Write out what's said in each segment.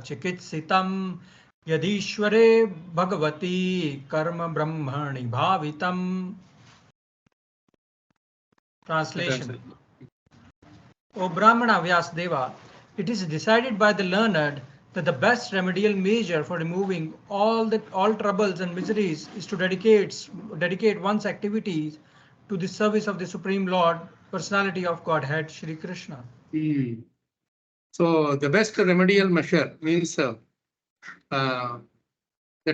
चिकित्सितं यदीश्वरे भगवती कर्म ब्रह्मणि भावितम्. Translation. O Brahmana Vyasdeva, it is decided by the learned that the best remedial measure for removing all troubles and miseries is to dedicate one's activities to the service of the Supreme Lord, Personality of Godhead, Shri Krishna. So the best remedial measure means the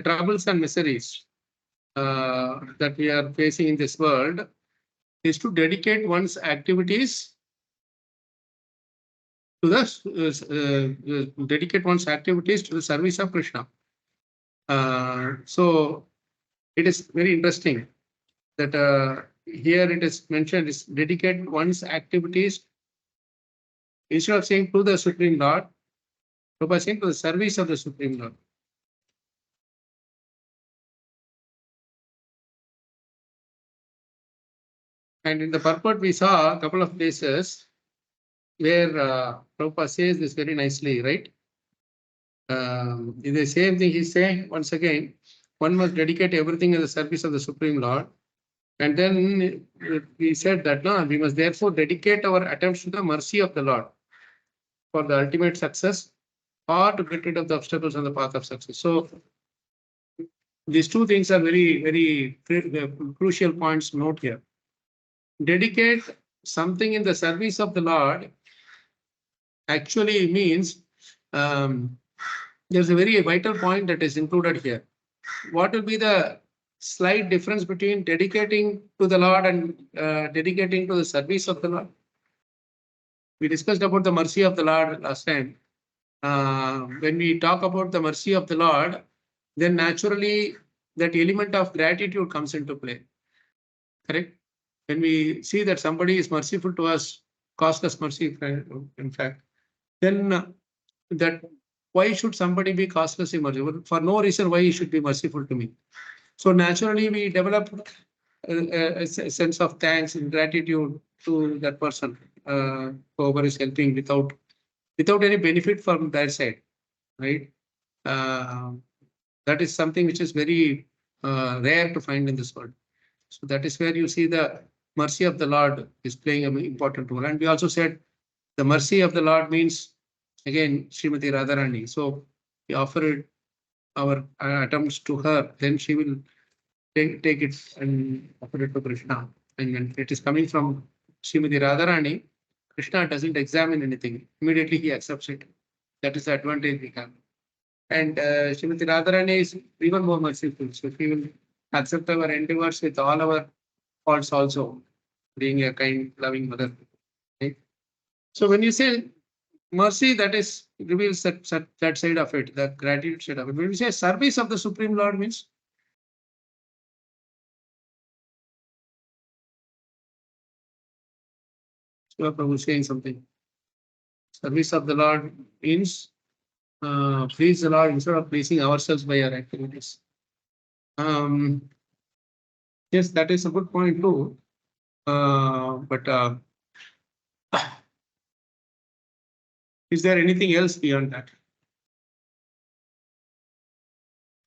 troubles and miseries that we are facing in this world is to dedicate one's activities to the service of Krishna. So it is very interesting that here it is mentioned is dedicate one's activities instead of saying to the Supreme Lord, by saying to the service of the Supreme Lord. And in the purport, we saw a couple of places where Prabhupada says this very nicely, right? In the same thing he's saying once again, one must dedicate everything in the service of the Supreme Lord. And then we said that no, we must therefore dedicate our attempts to the mercy of the Lord for the ultimate success or to get rid of the obstacles on the path of success. So these two things are very, very crucial points to note here. Dedicate something in the service of the Lord actually means there's a very vital point that is included here. What will be the slight difference between dedicating to the Lord and dedicating to the service of the Lord? We discussed about the mercy of the Lord last time. When we talk about the mercy of the Lord, then naturally that element of gratitude comes into play. Correct? When we see that somebody is merciful to us, caused us mercy, in fact, then that why should somebody be causelessly merciful? For no reason why he should be merciful to me. So naturally we develop a sense of thanks and gratitude to that person whoever is helping without any benefit from their side, right? That is something which is very rare to find in this world. So that is where you see the mercy of the Lord is playing an important role. And we also said the mercy of the Lord means, again, Srimati Radharani. So we offer our attempts to her, then she will take it and offer it to Krishna. And when it is coming from Srimati Radharani, Krishna doesn't examine anything. Immediately he accepts it. That is the advantage we have. And Srimati Radharani is even more merciful. So she will accept our endeavors with all our faults also, being a kind, loving mother. Right? So when you say mercy, that is reveals that side of it, the gratitude side of it. When we say service of the Supreme Lord means Prabhu is saying something. Service of the Lord means please the Lord instead of pleasing ourselves by our activities. Yes, that is a good point too. But is there anything else beyond that?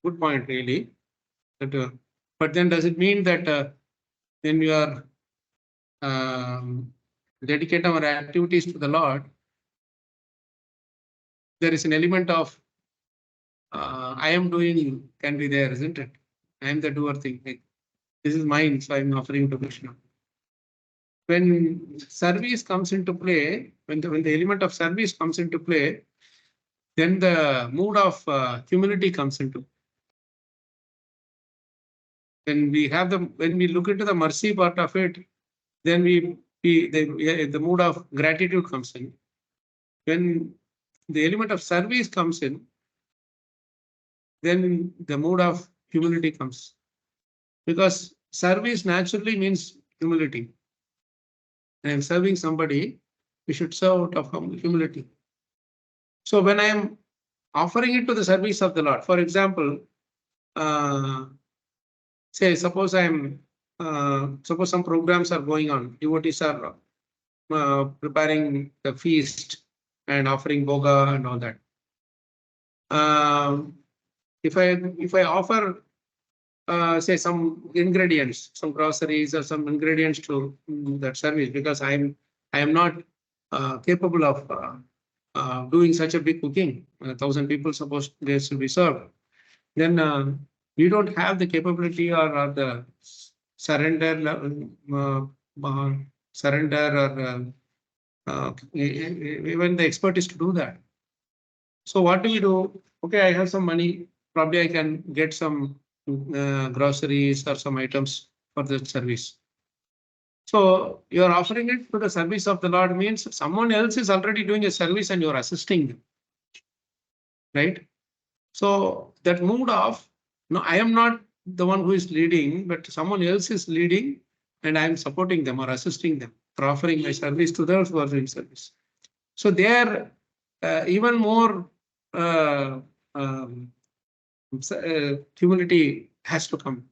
Good point, really. But then does it mean that when we are dedicate our activities to the Lord, there is an element of I am doing can be there, isn't it? I am the doer thing. Like, this is mine, so I am offering to Krishna. When service comes into play, when the element of service comes into play, then the mood of humility comes into. When we look into the mercy part of it, then the mood of gratitude comes in. When the element of service comes in, then the mood of humility comes. Because service naturally means humility. And serving somebody, we should serve out of humility. So when I am offering it to the service of the Lord, for example, say suppose suppose some programs are going on, devotees are preparing the feast and offering bhoga and all that. if I offer say some ingredients, some groceries or some ingredients to that service, because I am not capable of doing such a big cooking. 1,000 people supposed they should be served. Then we don't have the capability or the surrender or even the expertise to do that. So what do we do? Okay, I have some money. Probably I can get some groceries or some items for the service. So you are offering it to the service of the Lord means someone else is already doing a service and you are assisting them, right? So that mood of, no, I am not the one who is leading, but someone else is leading and I am supporting them or assisting them or offering my service to those who are doing service. So there, even more humility has to come,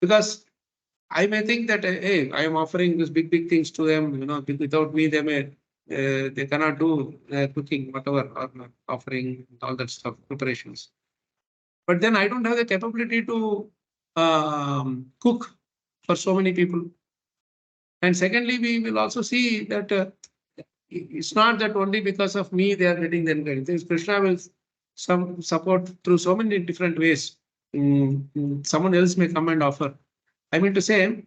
because I may think that hey, I am offering these big things to them. Without me, they cannot do cooking, whatever, or offering all that stuff, preparations. But then I don't have the capability to cook for so many people. And secondly, we will also see that it's not that only because of me they are getting the encouragement. Krishna will some support through so many different ways. Someone else may come and offer. I mean to say,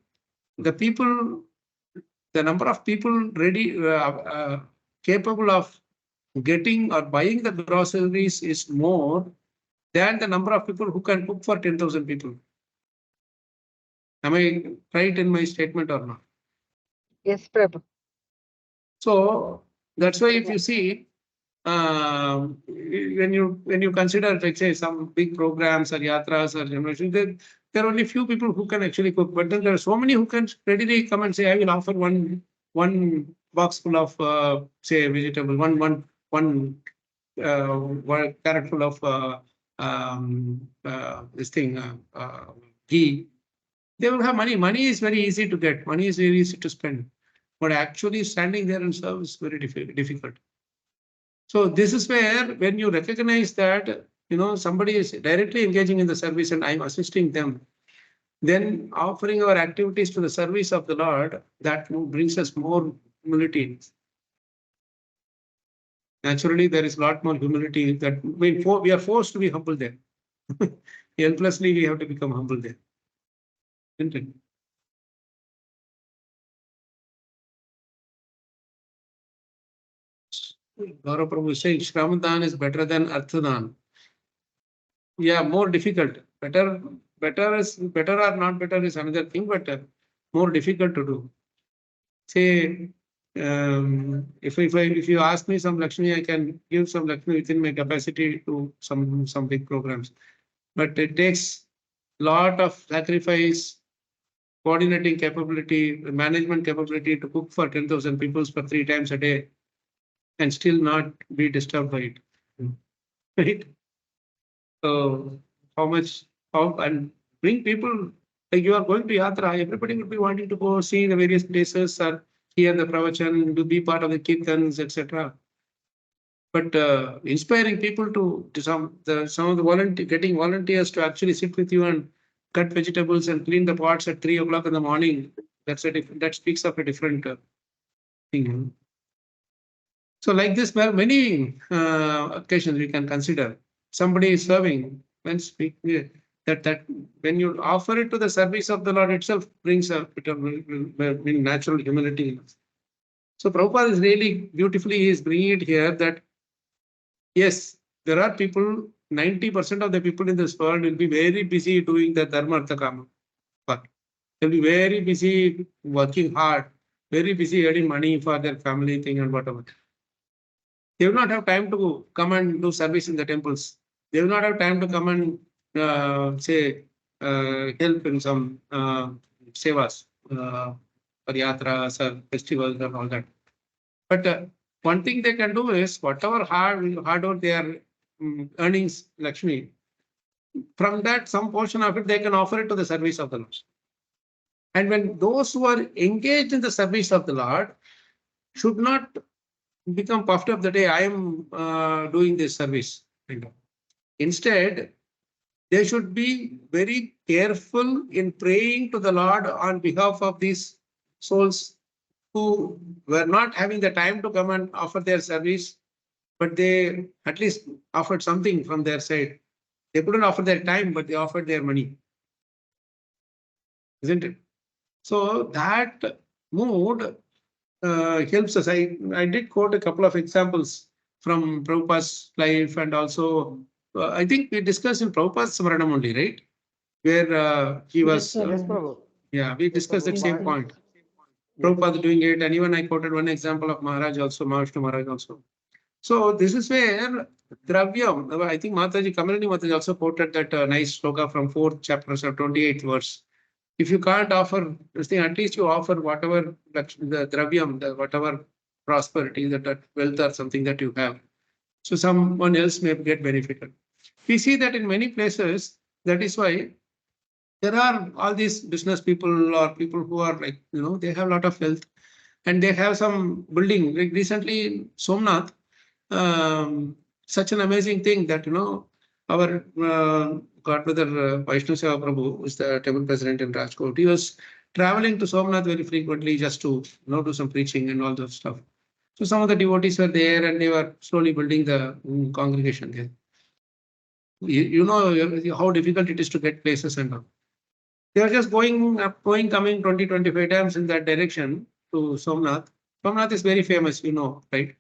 the number of people ready, capable of getting or buying the groceries is more than the number of people who can cook for 10,000 people. Am I right in my statement or not? Yes, Prabhu. So that's why if you see, when you consider, like say, some big programs or yatras or generation, there are only few people who can actually cook, but then there are so many who can readily come and say, I will offer one box full of say vegetable, one carrot full of this thing ghee. They will have money. Money is very easy to get. Money is very easy to spend, but actually standing there and serve is very difficult. So this is where, when you recognize that somebody is directly engaging in the service and I'm assisting them, then offering our activities to the service of the Lord, that brings us more humility. Naturally, there is a lot more humility that we are forced to be humble there. Helplessly, we have to become humble there. Isn't it? Gaurav Prabhu is saying Shramadhan is better than Arthadan. Yeah, more difficult. Better or not better is another thing, but more difficult to do. Say, if you ask me some Lakshmi, I can give some Lakshmi within my capacity to some big programs, but it takes lot of sacrifice, coordinating capability, management capability to cook for 10,000 people for 3 times a day, and still not be disturbed by it. Right? So and bring people, like you are going to Yatra, everybody would be wanting to go see the various places or hear the pravachan, to be part of the kirtans, etc. But inspiring people to some of the getting volunteers to actually sit with you and cut vegetables and clean the pots at 3 o'clock in the morning, that speaks of a different thing. So like this, there are many occasions we can consider. Somebody is serving, that when you offer it to the service of the Lord itself brings a bit of natural humility. So Prabhupada is really beautifully, he is bringing it here that yes, there are people, 90% of the people in this world will be very busy doing the dharma artha kama. But they'll be very busy working hard, very busy earning money for their family thing and whatever. They will not have time to come and do service in the temples. They will not have time to come and say help in some sevas, for yatras or festivals and all that. But one thing they can do is whatever hard work they are earnings, Lakshmi, from that some portion of it they can offer it to the service of the Lord. And when those who are engaged in the service of the Lord should not become puffed up that, hey, I am doing this service. Instead, they should be very careful in praying to the Lord on behalf of these souls who were not having the time to come and offer their service, but they at least offered something from their side. They couldn't offer their time, but they offered their money. Isn't it? So that mood helps us. I did quote a couple of examples from Prabhupada's life, and also I think we discussed in Prabhupada's Smaranam only, right? Where he was, Yes, Prabhu. yeah, we discussed that same point. Prabhupada doing it, and even I quoted one example of Maharaj also, Maharashtra Maharaj also. So this is where Dravyam, I think Mataji, Kamalini Mataji also quoted that nice sloka from 4th chapter, so 28th verse. If you can't offer this thing, at least you offer whatever the Dravyam, whatever prosperity, that wealth or something that you have. So someone else may get benefited. We see that in many places. That is why there are all these business people or people who are like, they have a lot of wealth and they have some building. Like recently in Somnath, such an amazing thing that, our godbrother Vaishnav Seva Prabhu, who is the temple president in Rajkot, he was traveling to Somnath very frequently just to, do some preaching and all that stuff. So some of the devotees were there and they were slowly building the congregation there. You know how difficult it is to get places and all. They were just going, coming 20, 25 times in that direction to Somnath. Somnath is very famous, right?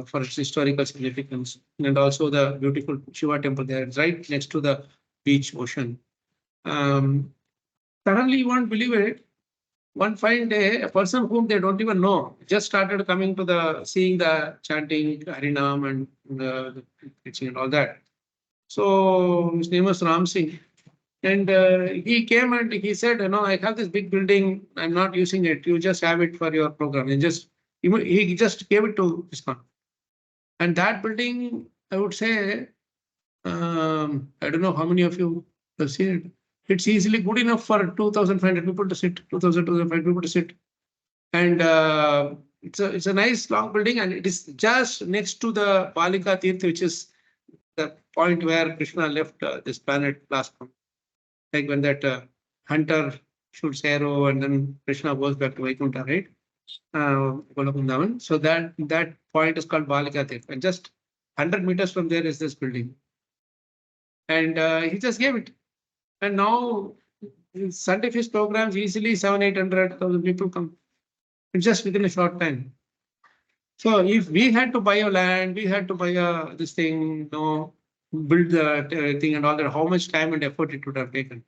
For its historical significance, and also the beautiful Shiva temple there. It's right next to the beach, ocean. Suddenly, you won't believe it. One fine day, a person whom they don't even know just started coming to seeing the chanting, Harinam, and the preaching and all that. So his name was Ram Singh. And he came and he said, I have this big building. I'm not using it. You just have it for your program. And he just gave it to ISKCON. And that building, I would say, I don't know how many of you have seen it. It's easily good enough for 2,500 people to sit, 2,500 people to sit. And it's a nice long building, and it is just next to the Balika Tirth, which is the point where Krishna left this planet last month. Like when that hunter shoots arrow and then Krishna goes back to Vaikuntha, right? So that point is called Balika Tirth, and just 100 meters from there is this building. And he just gave it. And now Sunday Feast programs easily 700,000-800,000 people come. It's just within a short time. So if we had to buy a land, we had to buy this thing, build the thing and all that, how much time and effort it would have taken.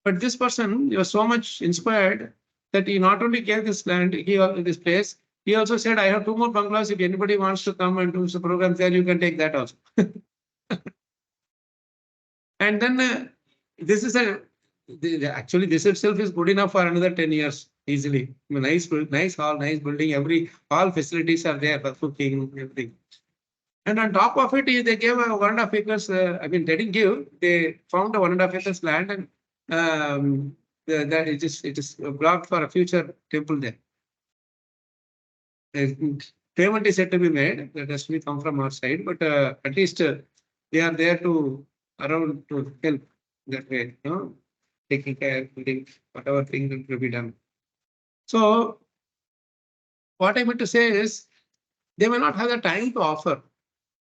But this person, he was so much inspired that he not only gave this land, this place, he also said, I have 2 more bungalows. If anybody wants to come and do some programs there, you can take that also. And then this is actually this itself is good enough for another 10 years easily. Nice hall, nice building, all facilities are there for cooking, everything. And on top of it, they gave 1.5 acres. They didn't give, they found a 1.5 acres land, and that it is blocked for a future temple there. Payment is yet to be made. That has to be come from our side, but at least they are there to help that way, taking care, building whatever thing that will be done. So what I meant to say is, they may not have the time to offer,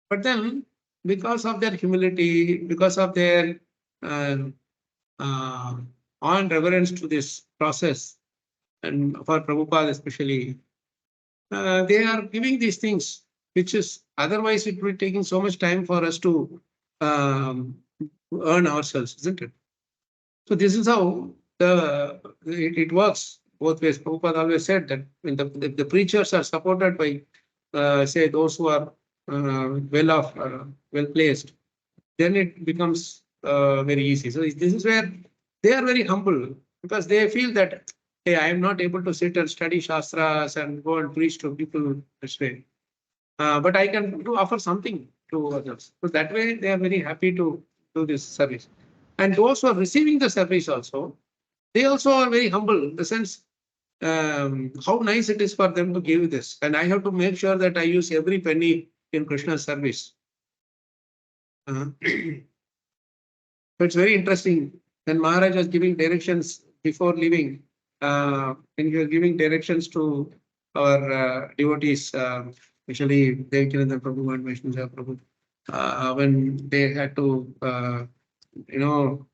but then because of their humility, because of their on reverence to this process, and for Prabhupada especially, they are giving these things, which is otherwise it would be taking so much time for us to earn ourselves, isn't it? So this is how it works both ways. Prabhupada always said that when the preachers are supported by, say, those who are well off, well placed, then it becomes very easy. So this is where they are very humble, because they feel that, hey, I am not able to sit and study Shastras and go and preach to people this way. But I can offer something to others. So that way they are very happy to do this service. And those who are receiving the service also, they also are very humble in the sense, how nice it is for them to give this. And I have to make sure that I use every penny in Krishna's service. So it's very interesting. When Maharaj was giving directions before leaving, when he was giving directions to our devotees, especially Devakinanda Prabhu and Vaishnava Prabhu, when they had to,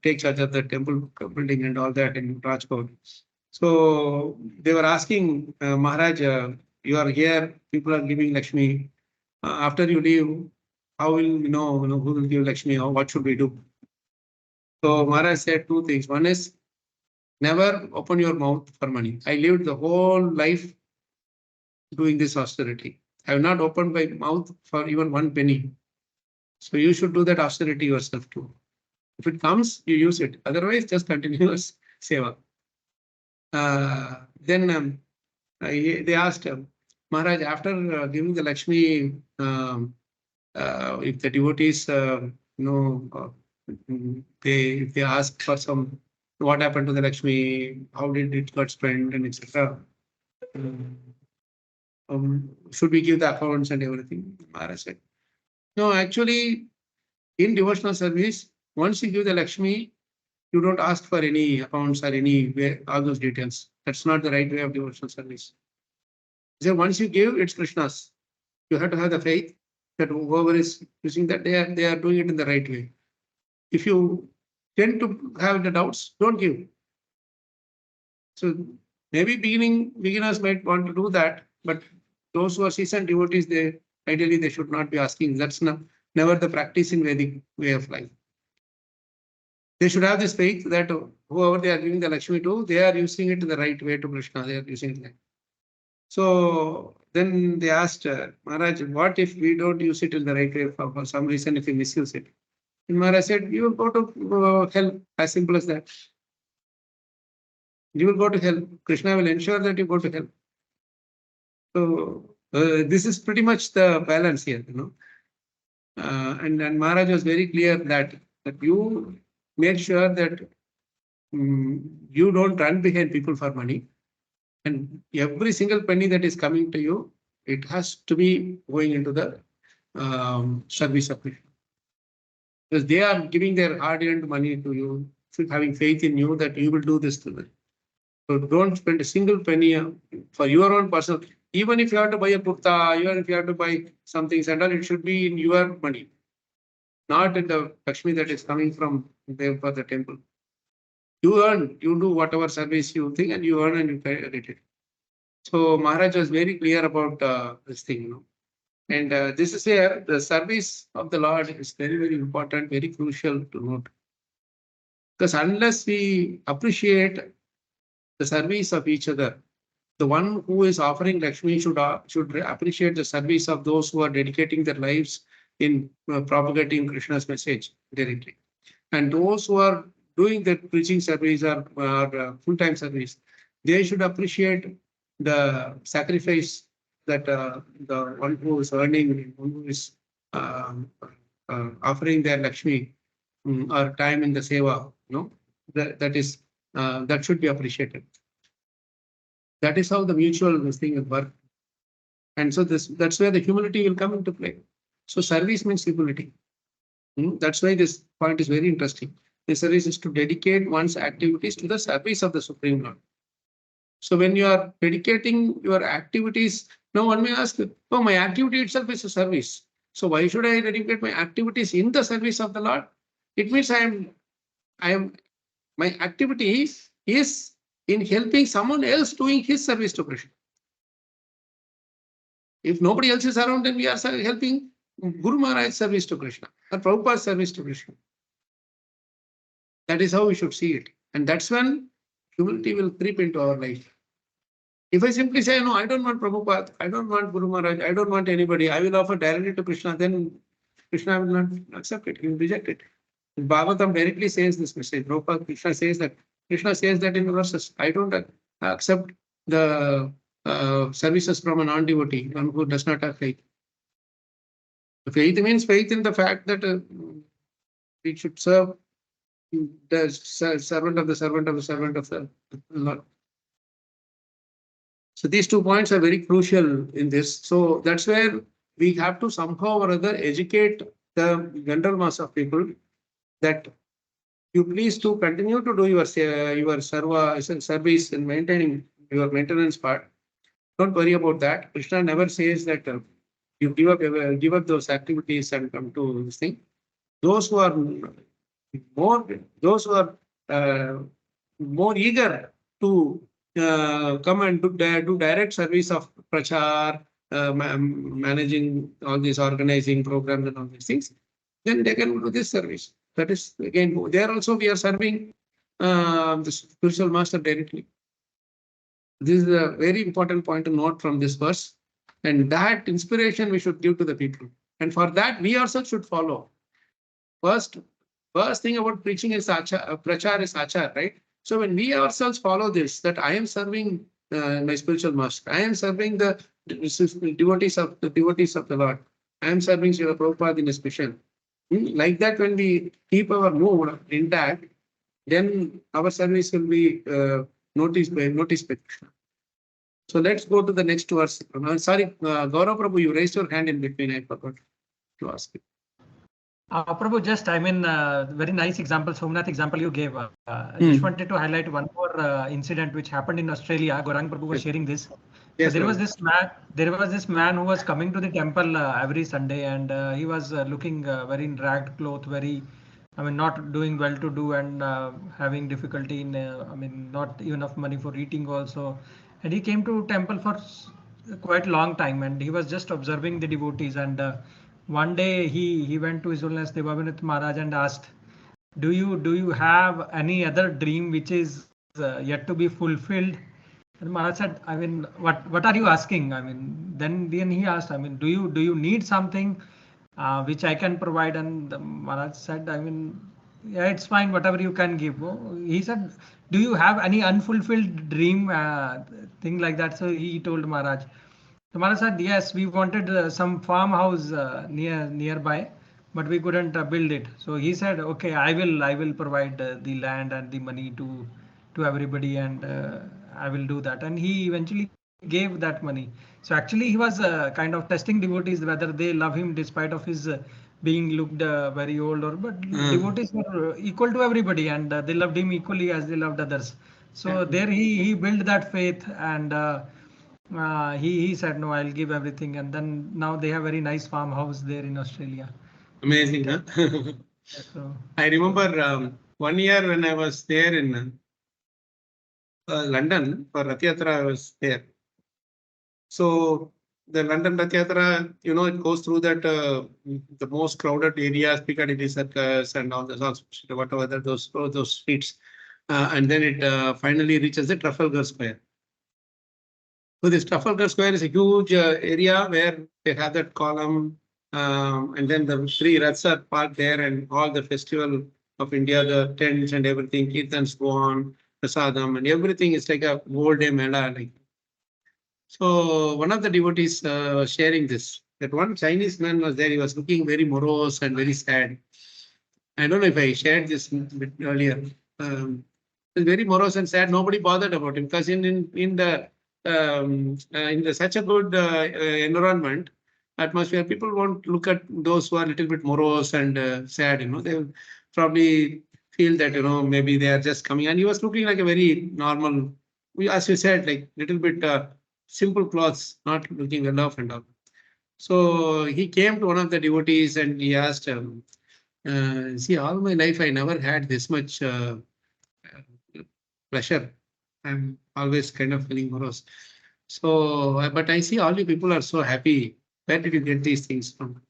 take charge of the temple building and all that in Rajkot. So they were asking Maharaj, you are here, people are giving Lakshmi. After you leave, how will who will give Lakshmi or what should we do? So Maharaj said two things. One is never open your mouth for money. I lived the whole life doing this austerity. I have not opened my mouth for even one penny. So you should do that austerity yourself too. If it comes, you use it. Otherwise, just continue your seva. Then they asked Maharaj, after giving the Lakshmi, if the devotees, if they ask for some, what happened to the Lakshmi, how did it got spent, and etc. Should we give the accounts and everything? Maharaj said, no, actually, in devotional service, once you give the Lakshmi, you don't ask for any accounts or any way, all those details. That's not the right way of devotional service. So once you give, it's Krishna's. You have to have the faith that whoever is using that, they are doing it in the right way. If you tend to have the doubts, don't give. So maybe beginners might want to do that, but those who are seasoned devotees, ideally they should not be asking. That's never the practice in Vedic way of life. They should have this faith that whoever they are giving the Lakshmi to, they are using it in the right way to Krishna. They are using it. So then they asked Maharaj, what if we don't use it in the right way for some reason, if we misuse it? And Maharaj said, you will go to hell, as simple as that. You will go to hell. Krishna will ensure that you go to hell. So this is pretty much the balance here, and Maharaj was very clear that you made sure that you don't run behind people for money. And every single penny that is coming to you, it has to be going into the service of Krishna. Because they are giving their hard-earned money to you, having faith in you that you will do this to them. So don't spend a single penny for your own personal. Even if you have to buy a kurta, even if you have to buy something, it should be in your money, not in the Lakshmi that is coming from there for the temple. You earn, you do whatever service you think, and you earn and you get it. So Maharaj was very clear about this thing, And this is where the service of the Lord is very, very important, very crucial to note. Because unless we appreciate the service of each other, the one who is offering Lakshmi should appreciate the service of those who are dedicating their lives in propagating Krishna's message directly. And those who are doing the preaching service or full-time service, they should appreciate the sacrifice that the one who is earning, one who is offering their Lakshmi or time in the seva, that should be appreciated. That is how the mutual thing will work. And so that's where the humility will come into play. So service means humility. That's why this point is very interesting. The service is to dedicate one's activities to the service of the Supreme Lord. So when you are dedicating your activities, now one may ask, oh, my activity itself is a service. So why should I dedicate my activities in the service of the Lord? It means my activity is in helping someone else doing his service to Krishna. If nobody else is around, then we are helping Guru Maharaj's service to Krishna or Prabhupada's service to Krishna. That is how we should see it. And that's when humility will creep into our life. If I simply say, no, I don't want Prabhupada, I don't want Guru Maharaj, I don't want anybody, I will offer directly to Krishna, then Krishna will not accept it, he will reject it. Bhagavatam directly says this message. Prabhupada, Krishna says that in verses. I don't accept the services from a non-devotee, one who does not have faith. Faith means faith in the fact that we should serve the servant of the servant of the servant of the Lord. So these 2 points are very crucial in this. So that's where we have to somehow or other educate the general mass of people that you please to continue to do your service and maintaining your maintenance part. Don't worry about that. Krishna never says that you give up those activities and come to this thing. Those who are more eager to come and do direct service of prachar, managing all these organizing programs and all these things, then they can do this service. That is again, there also we are serving the spiritual master directly. This is a very important point to note from this verse, and that inspiration we should give to the people, and for that we ourselves should follow. First thing about preaching is prachar is achar, right? So when we ourselves follow this, that I am serving my spiritual master, I am serving the devotees of the Lord, I am serving Srila Prabhupada in his mission. Like that, when we keep our mood intact, then our service will be noticed by Krishna. So let's go to the next verse. Sorry, Gaurav Prabhu, you raised your hand in between. I forgot to ask you. Prabhu, just very nice example, Somnath example you gave. I just wanted to highlight one more incident which happened in Australia. Gaurang Prabhu was sharing this. Yes, so there was this man who was coming to the temple every Sunday, and he was looking very in ragged cloth, not doing well to do, and having difficulty in, not enough money for eating also. And he came to temple for quite a long time, and he was just observing the devotees. And one day he went to His Holiness Devabhinath Maharaj and asked, do you have any other dream which is yet to be fulfilled? And Maharaj said, what are you asking? Then he asked, do you need something which I can provide? And Maharaj said, yeah, it's fine, whatever you can give. He said, do you have any unfulfilled dream, thing like that? So he told Maharaj. So Maharaj said, yes, we wanted some farmhouse nearby, but we couldn't build it. So he said, okay, I will provide the land and the money to everybody, and I will do that. And he eventually gave that money. So actually he was kind of testing devotees whether they love him despite of his being looked very old, but devotees were equal to everybody, and they loved him equally as they loved others. So there he built that faith, and he said, no, I'll give everything. And then now they have very nice farmhouse there in Australia. Amazing, huh? So, I remember 1 year when I was there in London for Rath Yatra, I was there. So the London Rath Yatra, it goes through that the most crowded areas, Piccadilly Circus and all those, whatever those streets, and then it finally reaches the Trafalgar Square. So this Trafalgar Square is a huge area where they have that column, and then the 3 Raths are parked there, and all the festival of India, the tents and everything, Kirtans go on, Prasadam, and everything is like a whole day mela. So one of the devotees was sharing this, that one Chinese man was there, he was looking very morose and very sad. I don't know if I shared this a bit earlier. He was very morose and sad, nobody bothered about him, because in the such a good environment, atmosphere, people won't look at those who are a little bit morose and sad. They will probably feel that maybe they are just coming. And he was looking like a very normal, as you said, like little bit simple clothes, not looking well off and all. So he came to one of the devotees and he asked, see, all my life I never had this much pleasure. I'm always kind of feeling morose. So, but I see all you people are so happy. Where did you get these things from?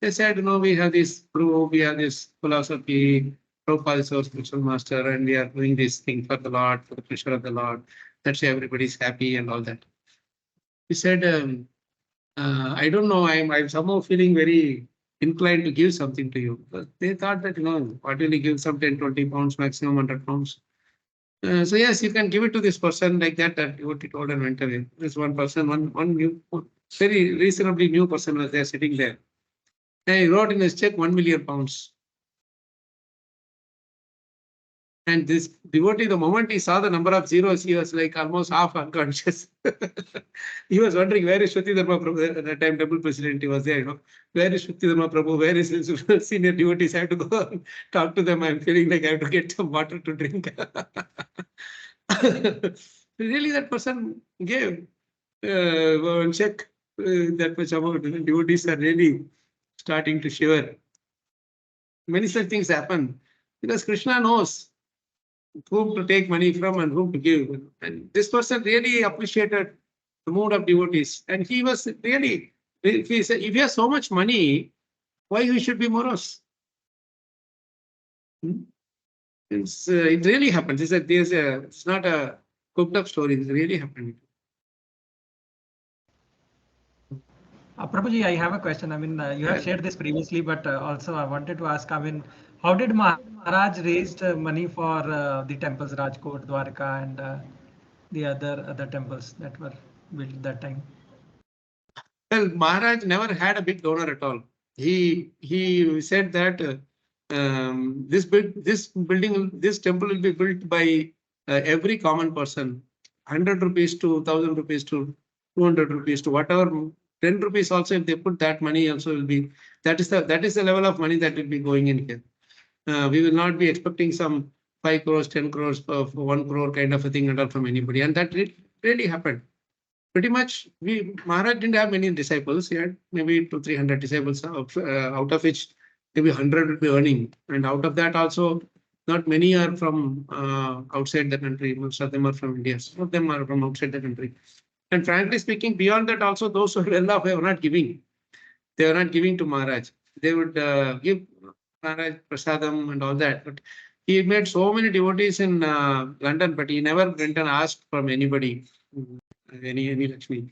They said, we have this group, we have this philosophy, Prabhupada is our spiritual master, and we are doing this thing for the Lord, for the pleasure of the Lord. That's why everybody's happy and all that. He said, I don't know, I'm somehow feeling very inclined to give something to you. But they thought that, what will you give, some 10, 20 pounds, maximum 100 pounds. So yes, you can give it to this person like that. That what he told and went away. This one person, one new, very reasonably new person was there sitting there. And he wrote in his check 1 million pounds. And this devotee, the moment he saw the number of zeros, he was like almost half unconscious. He was wondering, where is Shruti Dharma Prabhu? At that time, temple president, he was there, where is Shruti Dharma Prabhu? Where is his senior devotees? I have to go and talk to them. I'm feeling like I have to get some water to drink. Really, that person gave one check that much amount. The devotees are really starting to shiver. Many such things happen because Krishna knows whom to take money from and whom to give. And this person really appreciated the mood of devotees. And he was really, if he has so much money, why he should be morose? It really happens. It's not a cooked up story. It really happened. Prabhuji, I have a question. I mean, you have shared this previously, but also I wanted to ask, I mean, how did Maharaj raised money for the temples, Rajkot, Dwarka, and the other temples that were built at that time? Well, Maharaj never had a big donor at all. He said that this building, this temple will be built by every common person. 100 rupees to 1,000 rupees to 200 rupees to whatever. 10 rupees also, if they put that money also will be, that is the level of money that will be going in here. We will not be expecting some 5 crores, 10 crores, 1 crore kind of a thing at all from anybody. And that really happened. Pretty much, Maharaj didn't have many disciples. He had maybe 200-300 disciples, out of which maybe 100 would be earning. And out of that also, not many are from outside the country. Most of them are from India. Some of them are from outside the country. And frankly speaking, beyond that also, those who are well off, they were not giving. They were not giving to Maharaj. They would give Maharaj prasadam and all that. But he made so many devotees in London, but he never went and asked from anybody, any Lakshmi.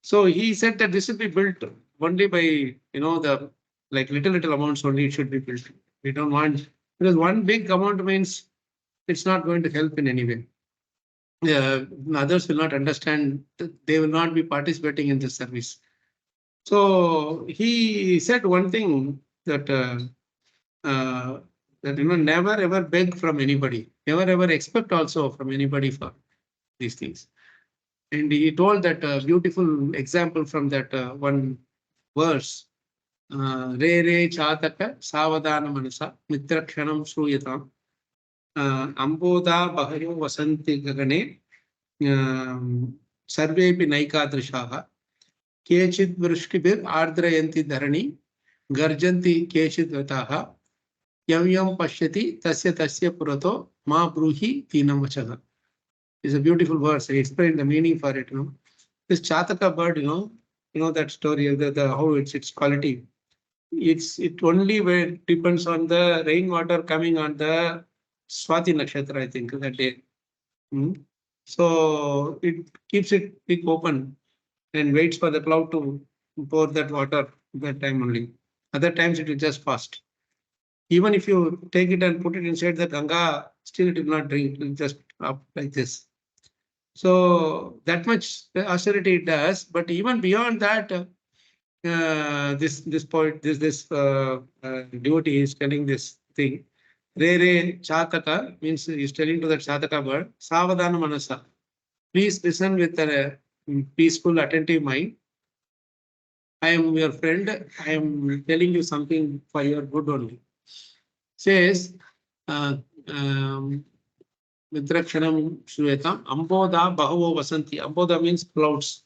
So he said that this will be built only by, the like little amounts only it should be built. We don't want, because one big amount means it's not going to help in any way. Others will not understand, they will not be participating in this service. So he said one thing that never ever beg from anybody, never ever expect also from anybody for these things. And he told that beautiful example from that one verse. Re re chataka savadana manasa mitra kshanam shruyatam amboda bahayo vasanti gagane sarvepi naikadrishaha kechid vrishkibir ardrayanti dharani garjanti kechid vataha yam yam pashyati tasya purato ma bruhi tinam vachaha. It's a beautiful verse. I explained the meaning for it. This Chataka bird, that story, how its quality. It only depends on the rainwater coming on the Swati Nakshatra, I think, that day. So it keeps it big open and waits for the cloud to pour that water that time only. Other times it will just fast. Even if you take it and put it inside the Ganga, still it will not drink. It will just up like this. So that much austerity it does. But even beyond that, this devotee is telling this thing. Re Chataka means he's telling to that Chataka bird, Savadana Manasa. Please listen with a peaceful, attentive mind. I am your friend. I am telling you something for your good only. Says, Mitrakshanam Shruyatam, Amboda Bahavo Vasanti. Amboda means clouds.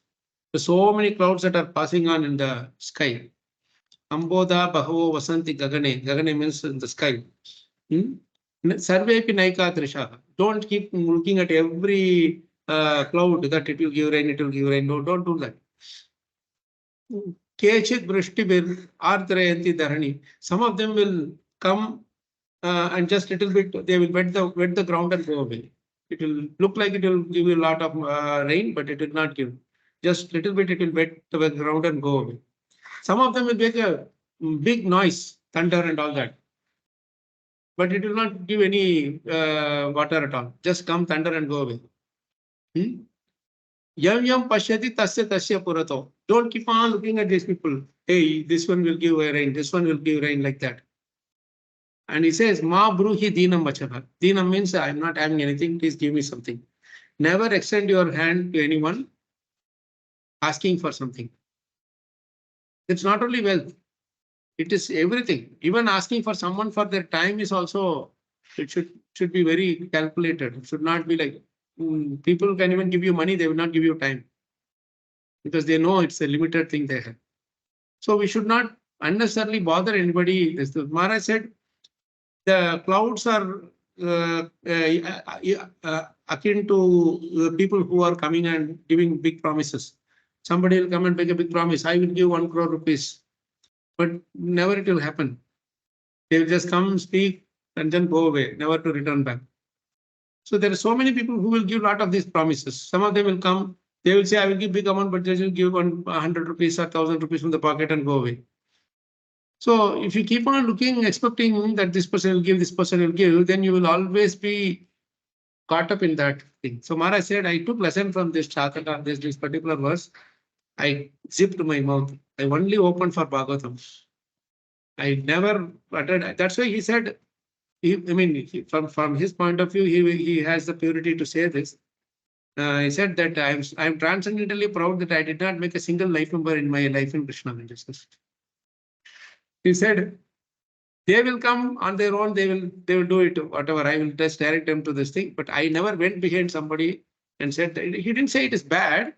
There's so many clouds that are passing on in the sky. Amboda Bahavo Vasanti Gagane. Gagane means in the sky. Sarvepi Naikadrishaha. Don't keep looking at every cloud that it will give rain, it will give rain. No, don't do that. Kechit Vrishti Ardrayanti Dharani. Some of them will come and just little bit, they will wet the ground and go away. It will look like it will give you a lot of rain, but it will not give. Just little bit, it will wet the ground and go away. Some of them will make a big noise, thunder and all that. But it will not give any water at all. Just come thunder and go away. Yam yam pashyati tasya purato. Don't keep on looking at these people. Hey, this one will give rain, this one will give rain, like that. And he says, Ma bruhi deenam vachana. Deenam means I'm not having anything, please give me something. Never extend your hand to anyone asking for something. It's not only wealth, it is everything. Even asking for someone for their time is also, it should be very calculated. It should not be like, people can even give you money, they will not give you time. Because they know it's a limited thing they have. So we should not unnecessarily bother anybody. Maharaj said, the clouds are akin to people who are coming and giving big promises. Somebody will come and make a big promise. I will give 1 crore rupees, but never it will happen. They will just come, speak, and then go away, never to return back. So there are so many people who will give a lot of these promises. Some of them will come, they will say, I will give big amount, but they will give 100 rupees or 1,000 rupees from the pocket and go away. So if you keep on looking, expecting that this person will give, this person will give, then you will always be caught up in that thing. So Maharaj said, I took lesson from this Chataka, this particular verse. I zipped my mouth. I only opened for Bhagavatam. I never uttered. That's why he said, from his point of view, he has the purity to say this. He said that I'm transcendently proud that I did not make a single life number in my life in Krishna consciousness. He said, they will come on their own, they will do it, whatever. I will just direct them to this thing. But I never went behind somebody and said, he didn't say it is bad.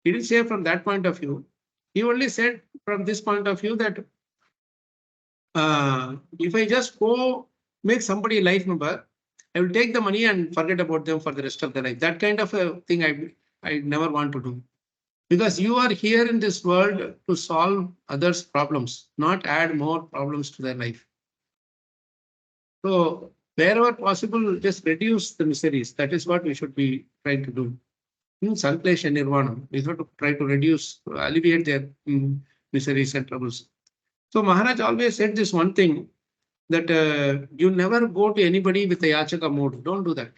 He didn't say from that point of view. He only said from this point of view that if I just go make somebody a life member, I will take the money and forget about them for the rest of their life. That kind of a thing I never want to do. Because you are here in this world to solve others' problems, not add more problems to their life. So wherever possible, just reduce the miseries. That is what we should be trying to do. In Sanklesha Nirvana, we have to try to reduce, alleviate their miseries and troubles. So Maharaj always said this one thing, that you never go to anybody with a yachaka mode. Don't do that.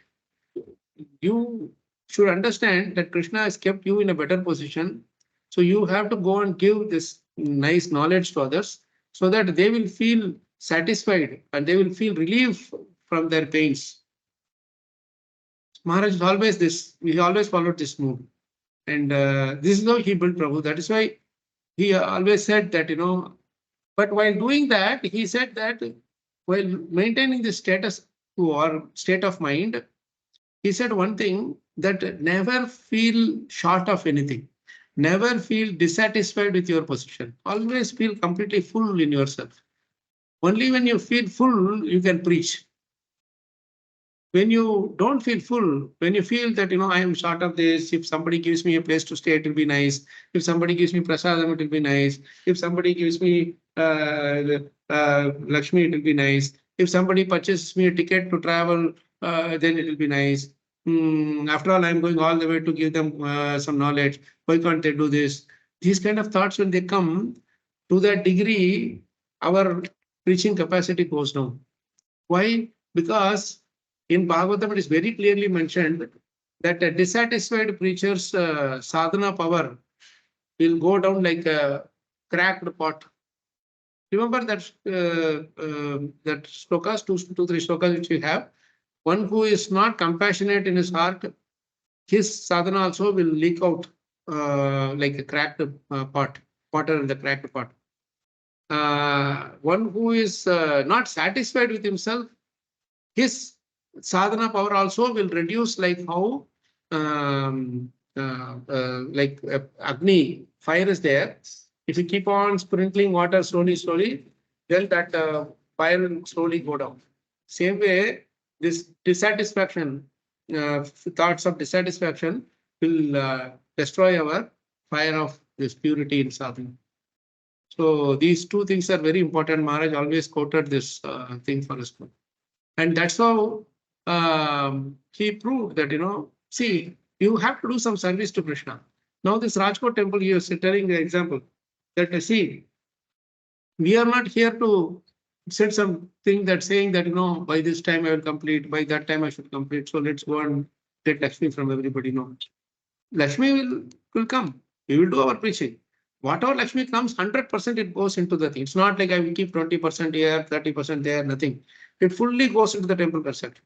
You should understand that Krishna has kept you in a better position. So you have to go and give this nice knowledge to others so that they will feel satisfied and they will feel relief from their pains. Maharaj is always this, he always followed this mood. And this is how he built Prabhu. That is why he always said that, but while doing that, he said that while maintaining the status quo or state of mind, he said one thing, that never feel short of anything. Never feel dissatisfied with your position. Always feel completely full in yourself. Only when you feel full, you can preach. When you don't feel full, when you feel that, I am short of this, if somebody gives me a place to stay, it will be nice. If somebody gives me prasadam, it will be nice. If somebody gives me Lakshmi, it will be nice. If somebody purchases me a ticket to travel, then it will be nice. After all, I'm going all the way to give them some knowledge. Why can't they do this? These kind of thoughts, when they come, to that degree, our preaching capacity goes down. Why? Because in Bhagavatam, it is very clearly mentioned that a dissatisfied preacher's sadhana power will go down like a cracked pot. Remember that that slokas, two, three slokas which we have. One who is not compassionate in his heart, his sadhana also will leak out like a cracked pot, water in the cracked pot. One who is not satisfied with himself, his sadhana power also will reduce, like how Agni, fire is there. If you keep on sprinkling water slowly, then that fire will slowly go down. Same way, this dissatisfaction, thoughts of dissatisfaction will destroy our fire of this purity in sadhana. So these two things are very important. Maharaj always quoted this thing for us. And that's how he proved that, see, you have to do some service to Krishna. Now this Rajkot temple, he was telling the example that, see, we are not here to set something that saying that, by this time I will complete, by that time I should complete. So let's go and get Lakshmi from everybody. No, Lakshmi will come. We will do our preaching. Whatever Lakshmi comes, 100% it goes into the thing. It's not like I will keep 20% here, 30% there, nothing. it fully goes into the temple construction.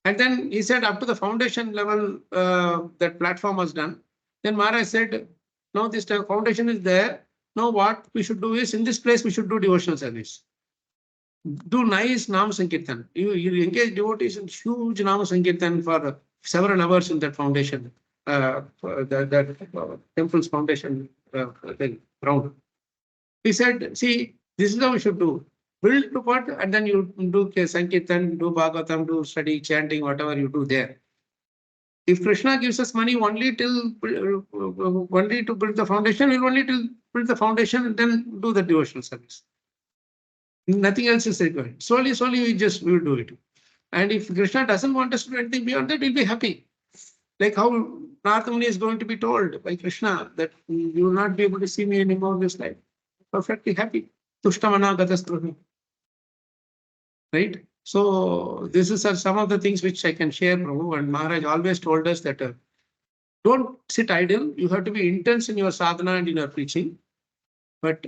And then he said up to the foundation level, that platform was done. Then Maharaj said, now this foundation is there. Now what we should do is, in this place we should do devotional service. Do nice Nam Sankirtan. You engage devotees in huge Nam Sankirtan for several hours in that foundation, that temple's foundation ground. He said, see, this is how we should do. Build to what, and then you do Sankirtan, do Bhagavatam, do study, chanting, whatever you do there. If Krishna gives us money only to build the foundation, we'll only to build the foundation and then do the devotional service. Nothing else is required. Slowly, we will do it. And if Krishna doesn't want us to do anything beyond that, we'll be happy. Like how Narada Muni is going to be told by Krishna that you will not be able to see me anymore in this life. Perfectly happy. Tushtamana Gatasthruhi. Right? So this is some of the things which I can share, Prabhu. And Maharaj always told us that don't sit idle. You have to be intense in your sadhana and in your preaching. But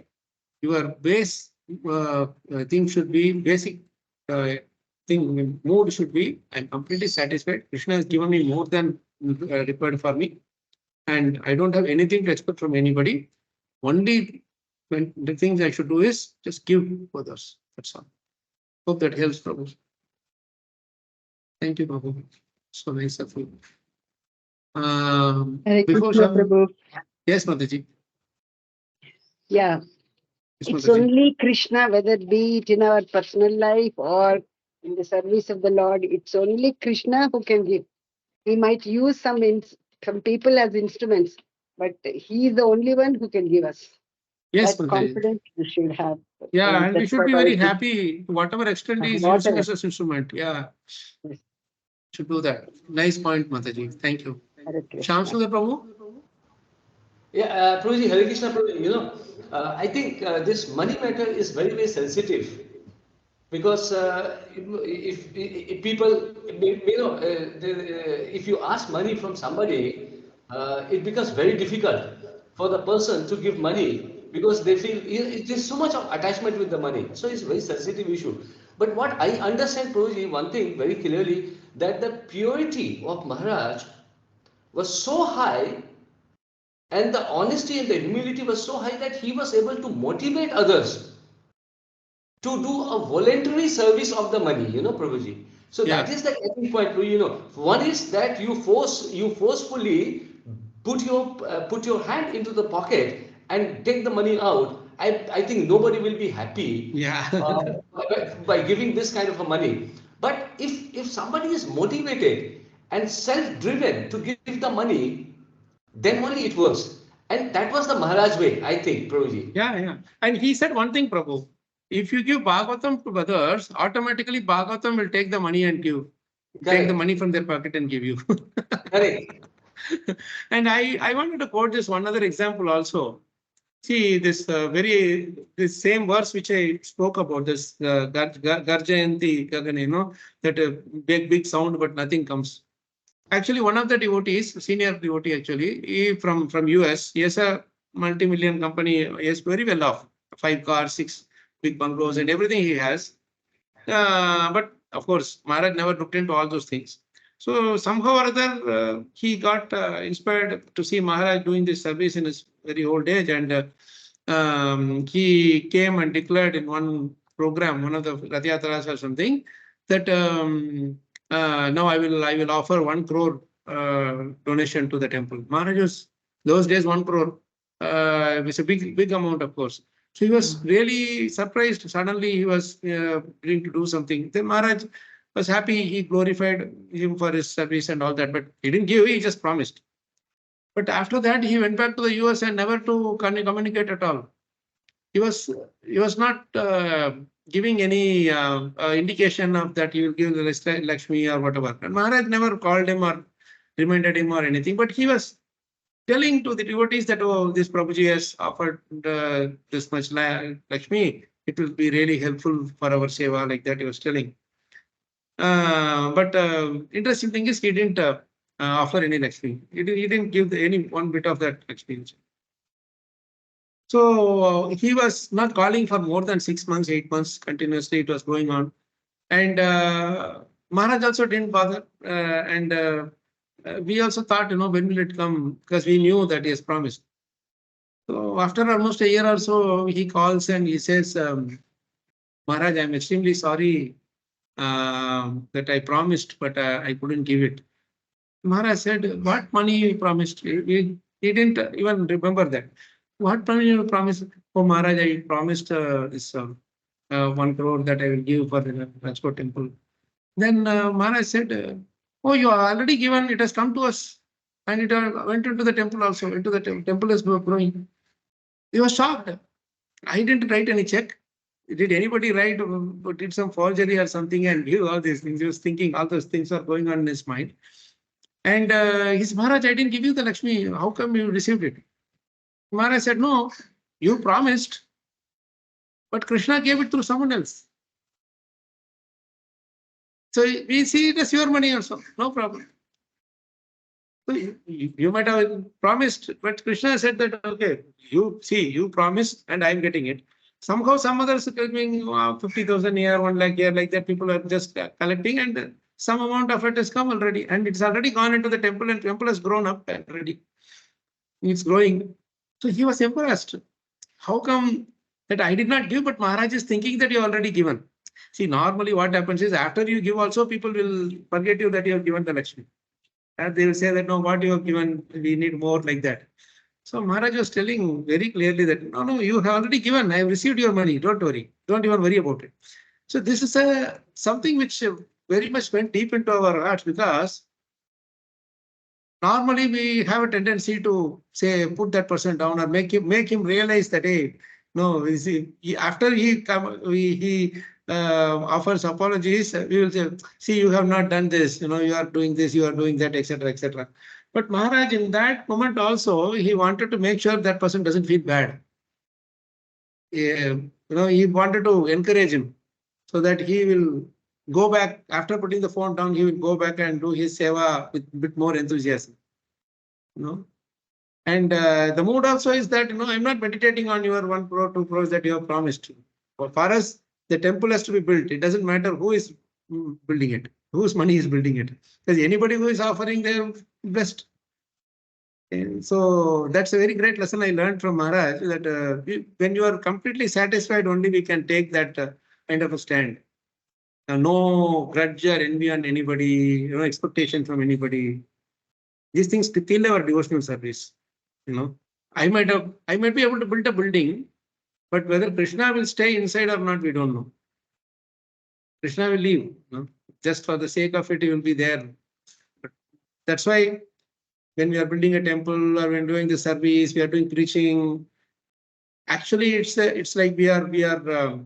your base thing should be basic mood should be, I'm completely satisfied. Krishna has given me more than required for me. And I don't have anything to expect from anybody. Only when the things I should do is just give others. That's all. Hope that helps, Prabhu. Thank you, Prabhu. So nice of you. Before Prabhu. Yes, Mataji. Yeah. Yes, It's Mataji. only Krishna, whether it be it in our personal life or in the service of the Lord, it's only Krishna who can give. We might use some people as instruments, but he is the only one who can give us. Yes, that confidence we should have. Yeah, and we should be very I happy to whatever extent he is using us as instrument. Yeah. Yes. Should do that. Nice point, Mataji. Thank you. Shamsudha Prabhu? Yeah, Prabhuji, Hare Krishna, Prabhu, I think this money matter is very, very sensitive. Because if people, if you ask money from somebody, it becomes very difficult for the person to give money because they feel there's so much of attachment with the money. So it's a very sensitive issue. But what I understand, Prabhuji, one thing very clearly, that the purity of Maharaj was so high and the honesty and the humility was so high that he was able to motivate others to do a voluntary service of the money, Prabhuji. So that is the catching point, One is that you forcefully put your hand into the pocket and take the money out. I think nobody will be happy by giving this kind of a money. But if somebody is motivated and self-driven to give the money, then only it works. And that was the Maharaj way, I think, Prabhuji. Yeah. And he said one thing, Prabhu. If you give Bhagavatam to others, automatically Bhagavatam will take the money and give. Take the money from their pocket and give you. Correct. And I wanted to quote this one other example also. See, this this same verse which I spoke about, this Garjayanti Gagane, that big sound, but nothing comes. Actually, one of the devotees, senior devotee actually, he from US, he has a multi-million company, he is very well off, 5 cars, 6 big bungalows and everything he has. But of course, Maharaj never looked into all those things. So somehow or other, he got inspired to see Maharaj doing this service in his very old age, and he came and declared in one program, one of the Rath Yatras or something, that now I will offer 1 crore donation to the temple. Maharaj was those days 1 crore. It's a big amount, of course. So he was really surprised. Suddenly he was willing to do something. Then Maharaj was happy. He glorified him for his service and all that. But he didn't give, he just promised. But after that, he went back to the US and never to communicate at all. He was not giving any indication of that he will give the Lakshmi or whatever. And Maharaj never called him or reminded him or anything. But he was telling to the devotees that, oh, this Prabhuji has offered this much Lakshmi, it will be really helpful for our seva, like that he was telling. But interesting thing is he didn't offer any Lakshmi. He didn't give any one bit of that Lakshmi. So he was not calling for more than 6 months, 8 months continuously. It was going on. And Maharaj also didn't bother. We also thought, when will it come? Because we knew that he has promised. So after almost a year or so, he calls and he says, Maharaj, I'm extremely sorry that I promised, but I couldn't give it. Maharaj said, what money you promised? He didn't even remember that. What money you promised? Oh, Maharaj, I promised this 1 crore that I will give for the Rajkot temple. Then Maharaj said, oh, you are already given, it has come to us. And it went into the temple also, into the temple is growing. He was shocked. I didn't write any check. Did anybody write, did some forgery or something and give all these things? He was thinking all those things are going on in his mind. And his Maharaj, I didn't give you the Lakshmi. How come you received it? Maharaj said, no, you promised, but Krishna gave it through someone else. So we see it as your money also, no problem. So you might have promised, but Krishna said that, okay, you promised and I'm getting it. Somehow some others are giving 50,000 here, 1 lakh here, like that people are just collecting and some amount of it has come already and it's already gone into the temple and temple has grown up already. It's growing. So he was embarrassed. How come that I did not give, but Maharaj is thinking that you already given? See, normally what happens is after you give also people will forget you that you have given the Lakshmi. And they will say that, no, what you have given, we need more like that. So Maharaj was telling very clearly that, no, you have already given. I have received your money. Don't worry. Don't even worry about it. So this is something which very much went deep into our hearts because normally we have a tendency to say, put that person down or make him realize that, hey, no, after he offers apologies, we will say, see, you have not done this, you are doing this, you are doing that, etc., etc. But Maharaj, in that moment also, he wanted to make sure that person doesn't feel bad. He wanted to encourage him so that he will go back after putting the phone down. He will go back and do his seva with a bit more enthusiasm. And the mood also is that, I'm not meditating on your 1 crore, 2 crores that you have promised. For us, the temple has to be built. It doesn't matter who is building it, whose money is building it. Because anybody who is offering their best. And so that's a very great lesson I learned from Maharaj, that when you are completely satisfied, only we can take that kind of a stand. No grudge or envy on anybody, no expectation from anybody. These things kill our devotional service. I might be able to build a building, but whether Krishna will stay inside or not, we don't know. Krishna will leave. Just for the sake of it, he will be there. But that's why when we are building a temple or when doing the service, we are doing preaching. Actually, it's like we are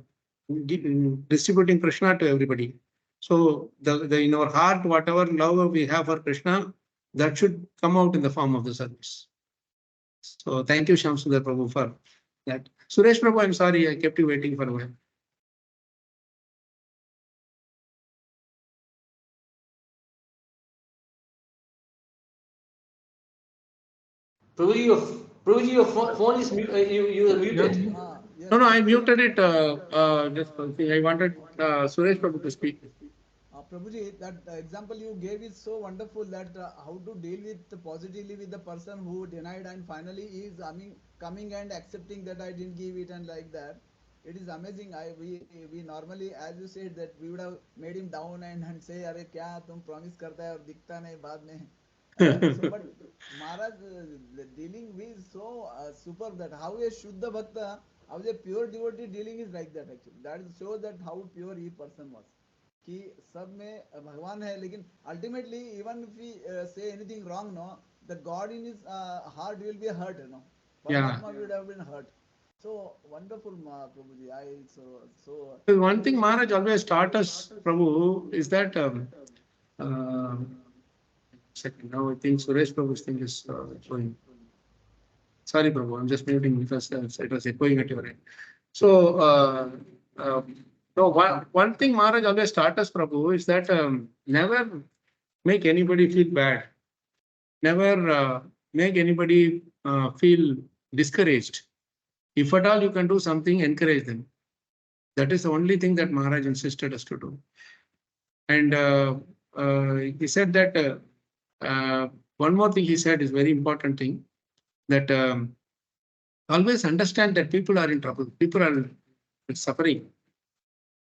distributing Krishna to everybody. So in our heart, whatever love we have for Krishna, that should come out in the form of the service. So thank you, Shamsundar Prabhu, for that. Suresh Prabhu, I'm sorry, I kept you waiting for a while. Prabhuji, your phone is you are muted. Yes, No, I muted it. Just one thing. I wanted Suresh Prabhu to speak. Prabhuji, that example you gave is so wonderful that how to deal with positively with the person who denied and finally is coming and accepting that I didn't give it and like that. It is amazing. We normally, as you said, that we would have made him down and say, "Arey kya tum promise karta hai aur dikhta nahi baad mein." So, but Maharaj dealing with so superb that how a Shuddha Bhakta, how a pure devotee dealing is like that actually. That shows that how pure he person was. कि सब में भगवान है लेकिन ultimately even if we say anything wrong the God in his heart will be hurt Paramatma would have been hurt. So wonderful Prabhuji. One thing Maharaj always taught us, Prabhu, is that second, now I think Suresh Prabhu's thing is showing. Sorry, Prabhu, I'm just muting because it was echoing at your end. So one thing Maharaj always taught us, Prabhu, is that never make anybody feel bad. Never make anybody feel discouraged. If at all you can do something, encourage them. That is the only thing that Maharaj insisted us to do. And he said that one more thing he said is very important thing, that always understand that people are in trouble. People are suffering.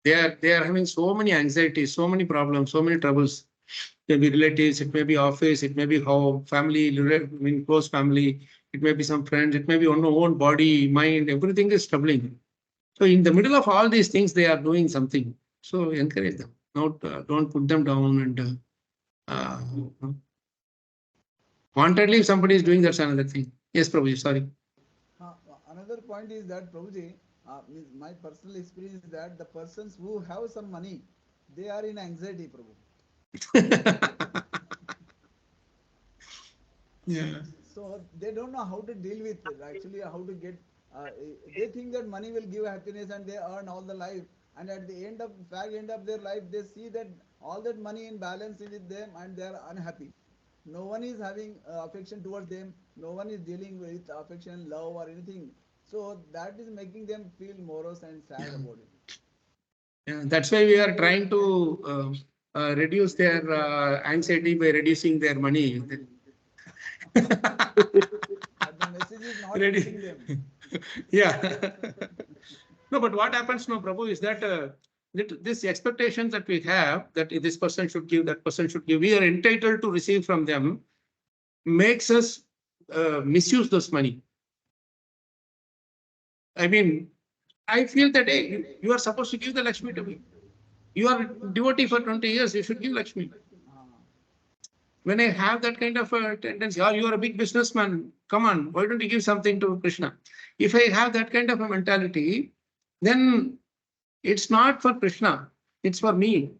They are having so many anxieties, so many problems, so many troubles. It may be relatives, it may be office, it may be how family, close family, it may be some friends, it may be on our own body, mind, everything is troubling. So in the middle of all these things, they are doing something. So encourage them. Don't put them down and uh, wantedly if somebody is doing, that's another thing. Yes, Prabhuji, sorry. Another point is that Prabhuji, my personal experience is that the persons who have some money, they are in anxiety, Prabhu. Yeah. So they don't know how to deal with it, actually how to get, they think that money will give happiness and they earn all the life, and at the end of their life they see that all that money in balance is with them and they are unhappy. No one is having affection towards them, no one is dealing with affection, love or anything. So that is making them feel morose and sad about it. Yeah, that's why we are trying to reduce their anxiety by reducing their money. But the message is not Ready? reaching them. Yeah. No, but what happens now, Prabhu, is that this expectation that we have, that this person should give, that person should give, we are entitled to receive from them, makes us misuse this money. I mean, I feel that, hey, you are supposed to give the Lakshmi to me. You are devotee for 20 years, you should give Lakshmi. When I have that kind of a tendency, or you are a big businessman, come on, why don't you give something to Krishna? If I have that kind of a mentality, then it's not for Krishna, it's for me.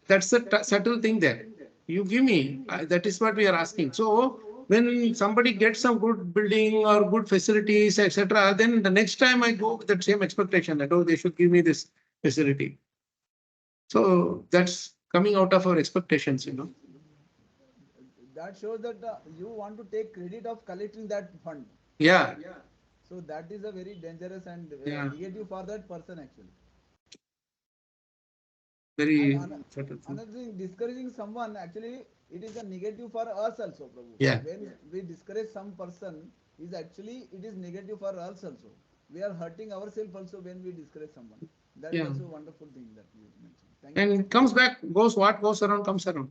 That's the subtle thing there. You give me, that is what we are asking. So when somebody gets some good building or good facilities, etc., then the next time I go with that same expectation that, oh, they should give me this facility. So that's coming out of our expectations, That shows that you want to take credit of collecting that fund. Yeah. So that is a very dangerous and Yeah. negative for that person actually. Very And another thing, discouraging someone actually it is a negative for us also, Prabhu. Yeah. When we discourage some person, is actually it is negative for us also. We are hurting ourselves also when we discourage someone. That is Yeah. also a wonderful thing that you mentioned. Thank And you. it comes back, what goes around comes around.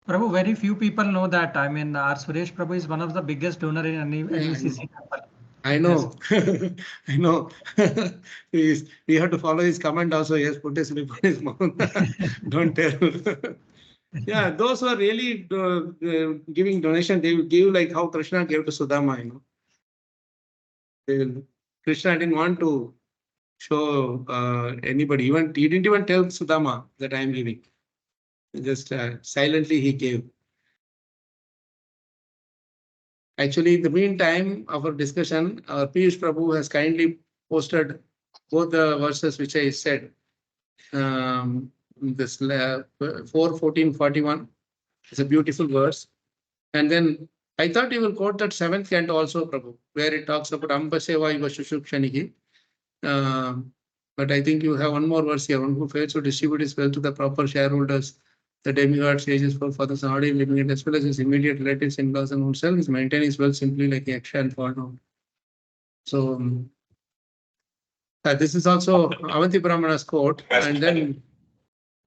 Prabhu, very few people know that. I mean, our Suresh Prabhu is one of the biggest donor in any CC temple. I know. I know. We have to follow his command also. Yes, put his lip on his mouth. Don't tell. Yeah, those who are really giving donation, they will give like how Krishna gave to Sudama, They will, Krishna didn't want to show anybody. Even he didn't even tell Sudama that I am giving. Just silently he gave. Actually, in the meantime of our discussion, Piyush Prabhu has kindly posted both the verses which I said. This 4:14:41 is a beautiful verse. And then I thought you will quote that 7th canto also, Prabhu, where it talks about Amba Seva Iva Shushupshaniki. But I think you have one more verse here. One who fails to distribute his wealth to the proper shareholders, the demigod sages, forefathers, and already living it, as well as his immediate relatives, in-laws, and himself, is maintain his wealth simply like a yaksha and fall down. So this is also Avanti Brahmana's quote, and then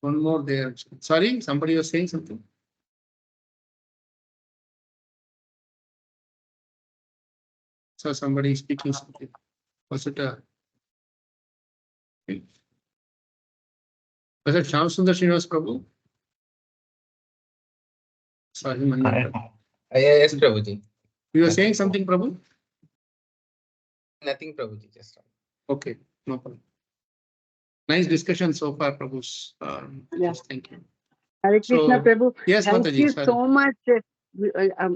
one more there. Sorry, somebody was saying something. So somebody speaking something. Was it Shyam Sundar Srinivas Prabhu? Sorry, Mani. Yes, Prabhuji. You were saying something, Prabhu? Nothing, Prabhuji. Just Okay, no problem. Nice discussion so far, Prabhu. Yeah. Thank you. Hare Krishna, So, Prabhu. yes, Thank Mataji, you sorry. so much.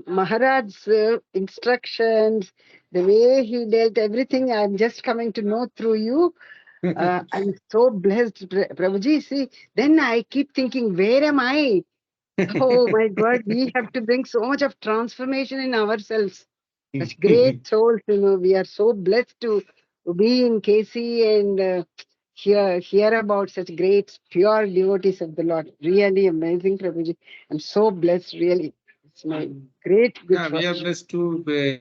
Maharaj's instructions, the way he dealt everything, I'm just coming to know through you. I'm so blessed, Prabhuji. See, then I keep thinking, where am I? Oh my God, we have to bring so much of transformation in ourselves. Such great souls, we are so blessed to to be in KC and hear about such great, pure devotees of the Lord. Really amazing, Prabhuji. I'm so blessed, really. It's my great good Yeah, we are fortune. blessed to by,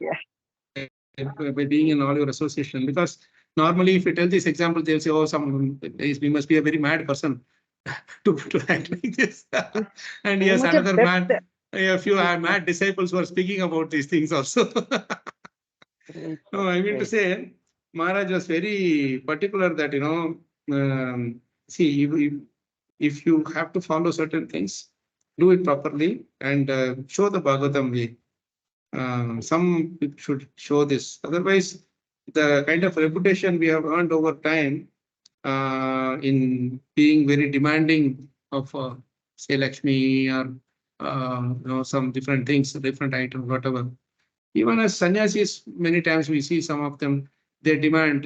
Yeah. by being in all your association, because normally if you tell this example, they'll say, oh, we must be a very mad person to act like this. And So yes, much of another depth. a few mad disciples were speaking about these things also. Great, No, I mean to great. say, Maharaj was very particular that, see, if you have to follow certain things, do it properly and show the Bhagavatam way. Some people should show this. Otherwise, the kind of reputation we have earned over time in being very demanding of, say, Lakshmi or some different things, different items, whatever. Even as sannyasis, many times we see some of them, they demand,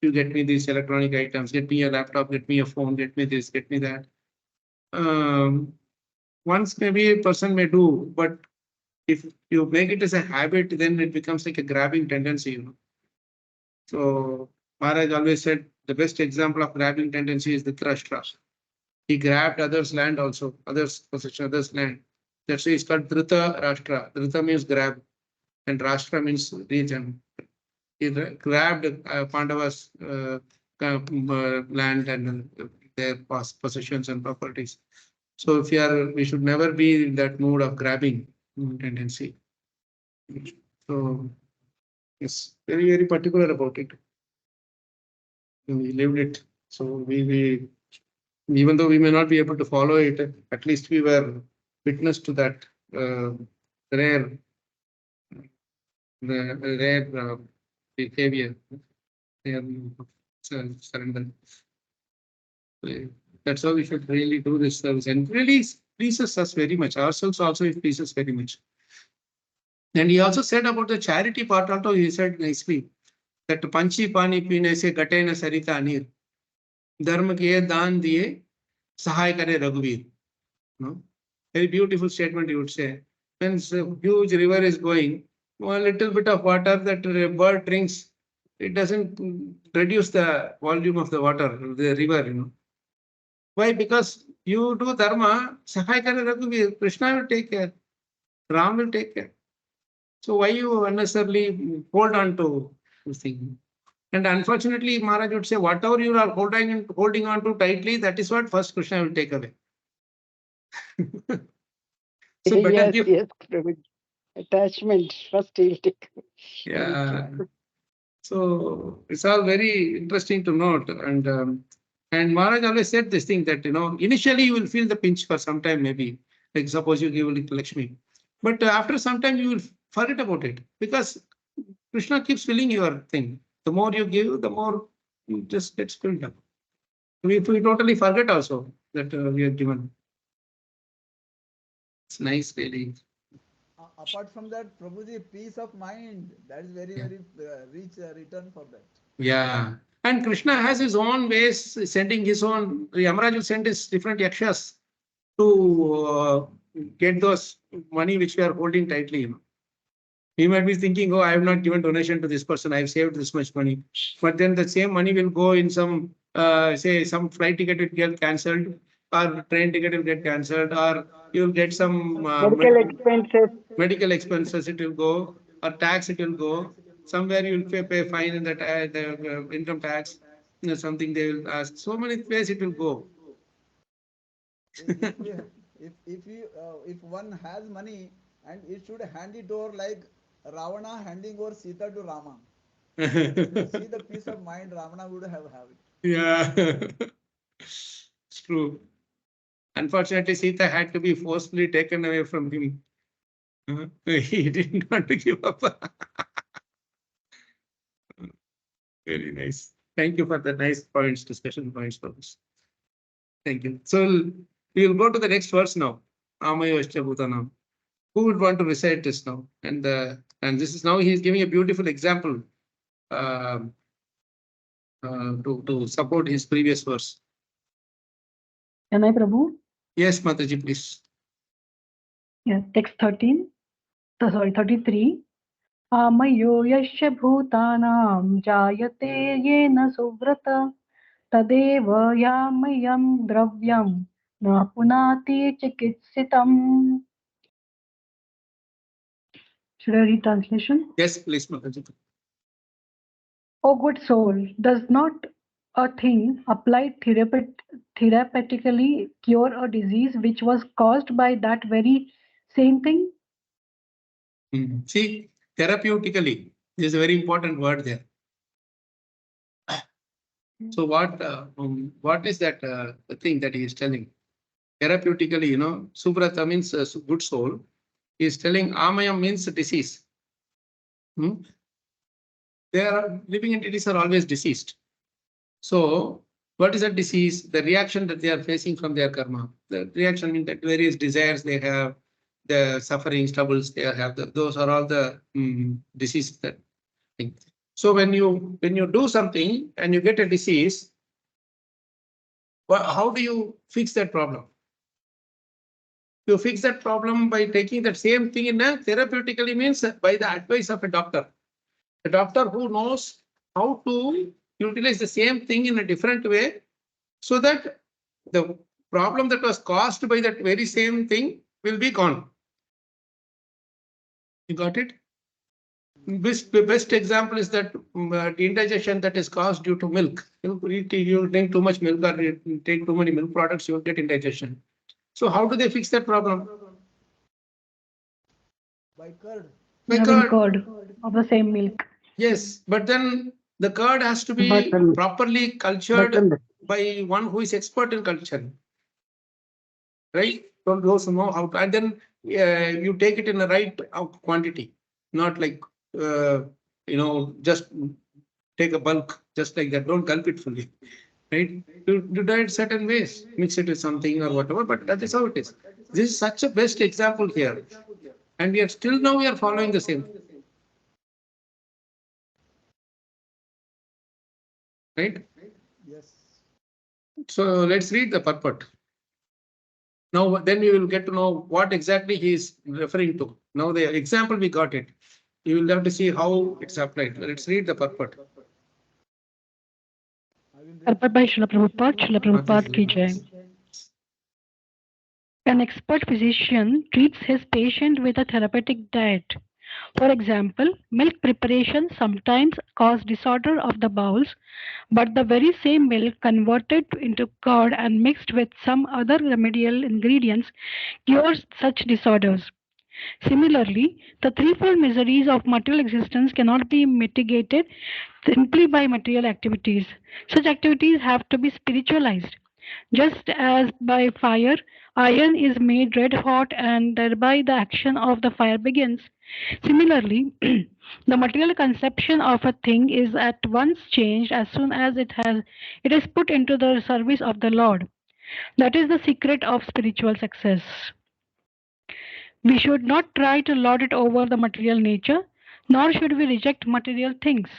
you get me these electronic items, get me a laptop, get me a phone, get me this, get me that. Once maybe a person may do, but if you make it as a habit, then it becomes like a grabbing tendency. So Maharaj always said the best example of grabbing tendency is the Dhritarashtra. He grabbed others' land also, others' possession, others' land. That's why it's called Dhrita Rashtra. Dhrita means grab, and Rashtra means region. He grabbed Pandavas' land and their possessions and properties. So if we should never be in that mood of grabbing tendency. So it's very, very particular about it. We lived it. So we even though we may not be able to follow it, at least we were witness to that rare, behavior. Surrender. That's how we should really do this service, and really pleases us very much. Ourselves also it pleases very much. And he also said about the charity part. Also, he said nicely that Panchi Pani Pine se Gatena Sarita Anir Dharma Kiye Dan Diye Sahay Kare Raghuveer. No? Very beautiful statement, you would say. When a huge river is going, a little bit of water that bird drinks, it doesn't reduce the volume of the water, the river. Why? Because you do dharma, Sahay Kare Raghuveer, Krishna will take care, Ram will take care. So why you unnecessarily hold on to this thing? And unfortunately, Maharaj would say, whatever you are holding on to tightly, that is what first Krishna will take away. So better Yes, give. yes, Prabhuji. Attachment, first he'll take. Yeah. So it's all very interesting to note. And Maharaj always said this thing that, initially you will feel the pinch for some time, maybe. Like suppose you give it to Lakshmi. But after some time you will forget about it, because Krishna keeps filling your thing. The more you give, the more you just gets filled up. We totally forget also that we are given. It's nice, really. Apart from that, Prabhuji, peace of mind. That is very, Yeah. very rich return for that. Yeah. And Krishna has his own ways, sending his own. Yamaraj will send his different yakshas to get those money which we are holding tightly. He might be thinking, oh, I have not given donation to this person, I have saved this much money. But then the same money will go in some, say, some flight ticket will get cancelled, or train ticket will get cancelled, or you'll get some Medical expenses. medical expenses, it will go, or tax, it will go. Somewhere you will pay fine in the income tax, something they will ask. So many ways it will go. If we, if one has money and it should hand it over like Ravana handing over Sita to Rama. See the peace of mind Ravana would have it. Yeah, it's true. Unfortunately, Sita had to be forcefully taken away from him. He didn't want to give up. Very nice. Thank you for the nice points, discussion points for this. Thank you. So we will go to the next verse now. Amayo Ashtabhutanam. Who would want to recite this now? And this is now he is giving a beautiful example to support his previous verse. Can I, Prabhu? Yes, Mataji, please. Yes, text 13. Sorry, 33. आमयो यस्य भूतानां जायते येन सुव्रत तदेव यामयं द्रव्यं न पुनाति चिकित्सितम्. Should I read translation? Yes, please, Mataji. O good soul, does not a thing applied therapeutically cure a disease which was caused by that very same thing? See, therapeutically, this is a very important word there. So what is that the thing that he is telling? Therapeutically, Subrata means good soul. He is telling Amayam means disease. They are living entities are always deceased. So what is that disease? The reaction that they are facing from their karma. The reaction means that various desires they have, the sufferings, troubles they have. Those are all the diseases that thing. So when you do something and you get a disease, how do you fix that problem? You fix that problem by taking that same thing in a therapeutically means by the advice of a doctor. A doctor who knows how to utilize the same thing in a different way so that the problem that was caused by that very same thing will be gone. You got it? Best example is that indigestion that is caused due to milk. You drink too much milk or you take too many milk products, you will get indigestion. So how do they fix that problem? By curd. By Having curd. curd of the same milk. Yes, but then the curd has to be Butter. properly cultured Butter. by one who is expert in culture. Right? So those who know how to, and then you take it in the right quantity, not like just take a bulk just like that. Don't gulp it fully. Right? You do it certain ways, mix it with something or whatever, but that is how it is. This is such a best example here. And we are still now we are following the same. Right? Yes. So let's read the purport. Now, then we will get to know what exactly he is referring to. Now, the example we got it. You will have to see how it's applied. Let's read the purport. Purport by Srila Prabhupada ki jai. An expert physician treats his patient with a therapeutic diet. For example, milk preparation sometimes cause disorder of the bowels, but the very same milk converted into curd and mixed with some other remedial ingredients cures such disorders. Similarly, the threefold miseries of material existence cannot be mitigated simply by material activities. Such activities have to be spiritualized. Just as by fire, iron is made red hot and thereby the action of the fire begins. Similarly, the material conception of a thing is at once changed as soon as it is put into the service of the Lord. That is the secret of spiritual success. We should not try to lord it over the material nature, nor should we reject material things.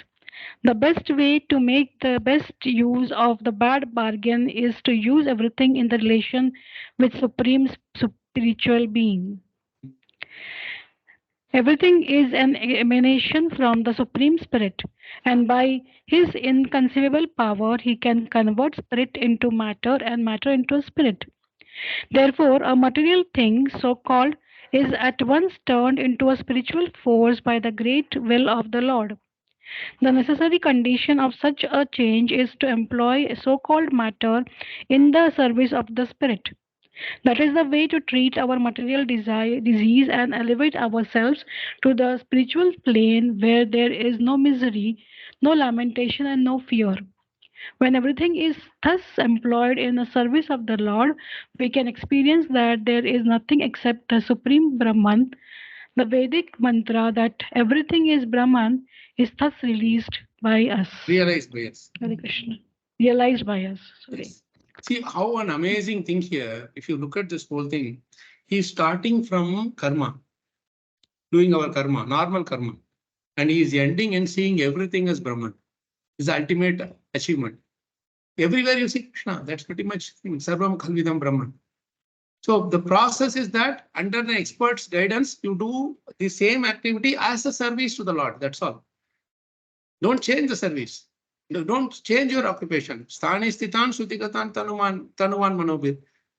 The best way to make the best use of the bad bargain is to use everything in the relation with Supreme Spiritual Being. Everything is an emanation from the Supreme Spirit, and by His inconceivable power, He can convert spirit into matter and matter into spirit. Therefore, a material thing, so called, is at once turned into a spiritual force by the great will of the Lord. The necessary condition of such a change is to employ so called matter in the service of the spirit. That is the way to treat our material disease and elevate ourselves to the spiritual plane where there is no misery, no lamentation, and no fear. When everything is thus employed in the service of the Lord, we can experience that there is nothing except the Supreme Brahman. The Vedic mantra that everything is Brahman is thus released by us. Realized by us. Hare Krishna. Realized by us. Sorry. Yes. See how an amazing thing here, if you look at this whole thing, he's starting from karma, doing our karma, normal karma, and he is ending and seeing everything as Brahman. His ultimate achievement. Everywhere you see Krishna, that's pretty much Sarvam Khalvidam Brahman. So the process is that under the expert's guidance, you do the same activity as a service to the Lord. That's all. Don't change the service. Don't change your occupation. Sthani sthitan sutikatan tanuman manobir.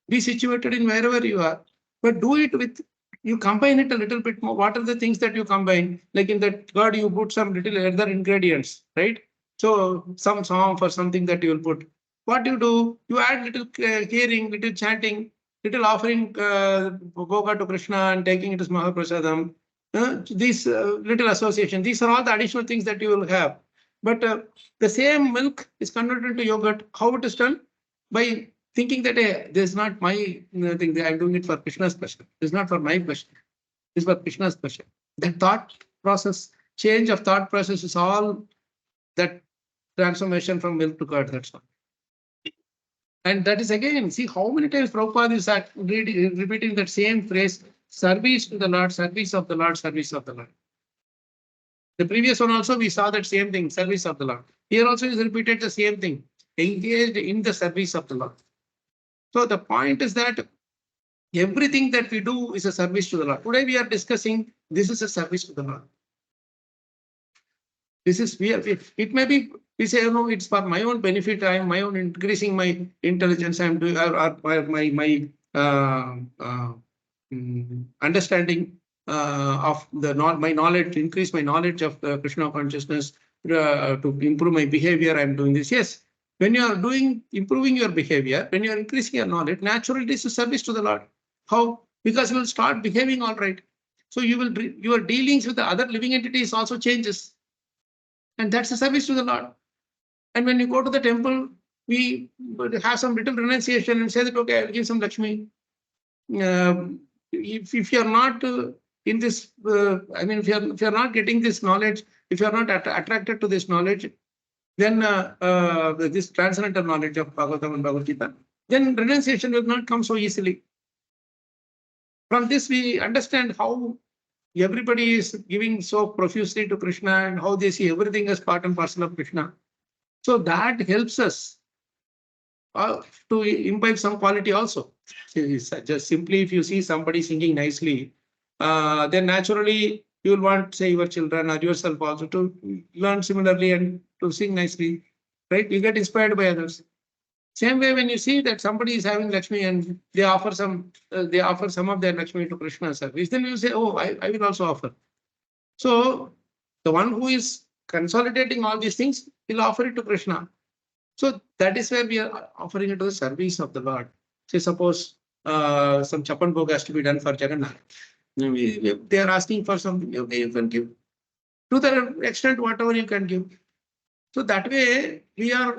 Be situated in wherever you are, but do it with, you combine it a little bit more. What are the things that you combine? Like in that curd, you put some little other ingredients, right? So some song for something that you will put. What you do? You add little hearing, little chanting, little offering bhoga to Krishna and taking it as Mahaprasadam. These little association. These are all the additional things that you will have. But the same milk is converted into yogurt. How it is done? By thinking that, hey, this is not my thing. I'm doing it for Krishna's pleasure. This is not for my pleasure. This is for Krishna's pleasure. The thought process, change of thought process is all that transformation from milk to curd. That's all. And that is again, see how many times Prabhupada is repeating that same phrase, service to the Lord, service of the Lord, service of the Lord. The previous one also, we saw that same thing, service of the Lord. Here also is repeated the same thing, engaged in the service of the Lord. So the point is that everything that we do is a service to the Lord. Today we are discussing, this is a service to the Lord. This is, it may be, we say, no, it's for my own benefit. I am my own increasing my intelligence. I am doing, or my understanding of my knowledge, increase my knowledge of Krishna consciousness, to improve my behavior. I am doing this. Yes, when you are improving your behavior, when you are increasing your knowledge, naturally this is service to the Lord. How? Because you will start behaving all right. So your dealings with the other living entities also changes. And that's a service to the Lord. And when you go to the temple, we have some little renunciation and say that, okay, I'll give some Lakshmi. If you're not in this, if you're not getting this knowledge, if you're not attracted to this knowledge, then this transcendental knowledge of Bhagavatam and Bhagavad Gita, then renunciation will not come so easily. From this, we understand how everybody is giving so profusely to Krishna and how they see everything as part and parcel of Krishna. So that helps us to imbibe some quality also. Just simply, if you see somebody singing nicely, then naturally you will want, say, your children or yourself also to learn similarly and to sing nicely, right? You get inspired by others. Same way, when you see that somebody is having Lakshmi and they offer some of their Lakshmi to Krishna service, then you say, oh, I will also offer. So the one who is consolidating all these things will offer it to Krishna. So that is where we are offering it to the service of the Lord. Say, suppose some Chapan Bhog has to be done for Jagannath. They are asking for something, okay, you can give. To the extent whatever you can give. So that way we are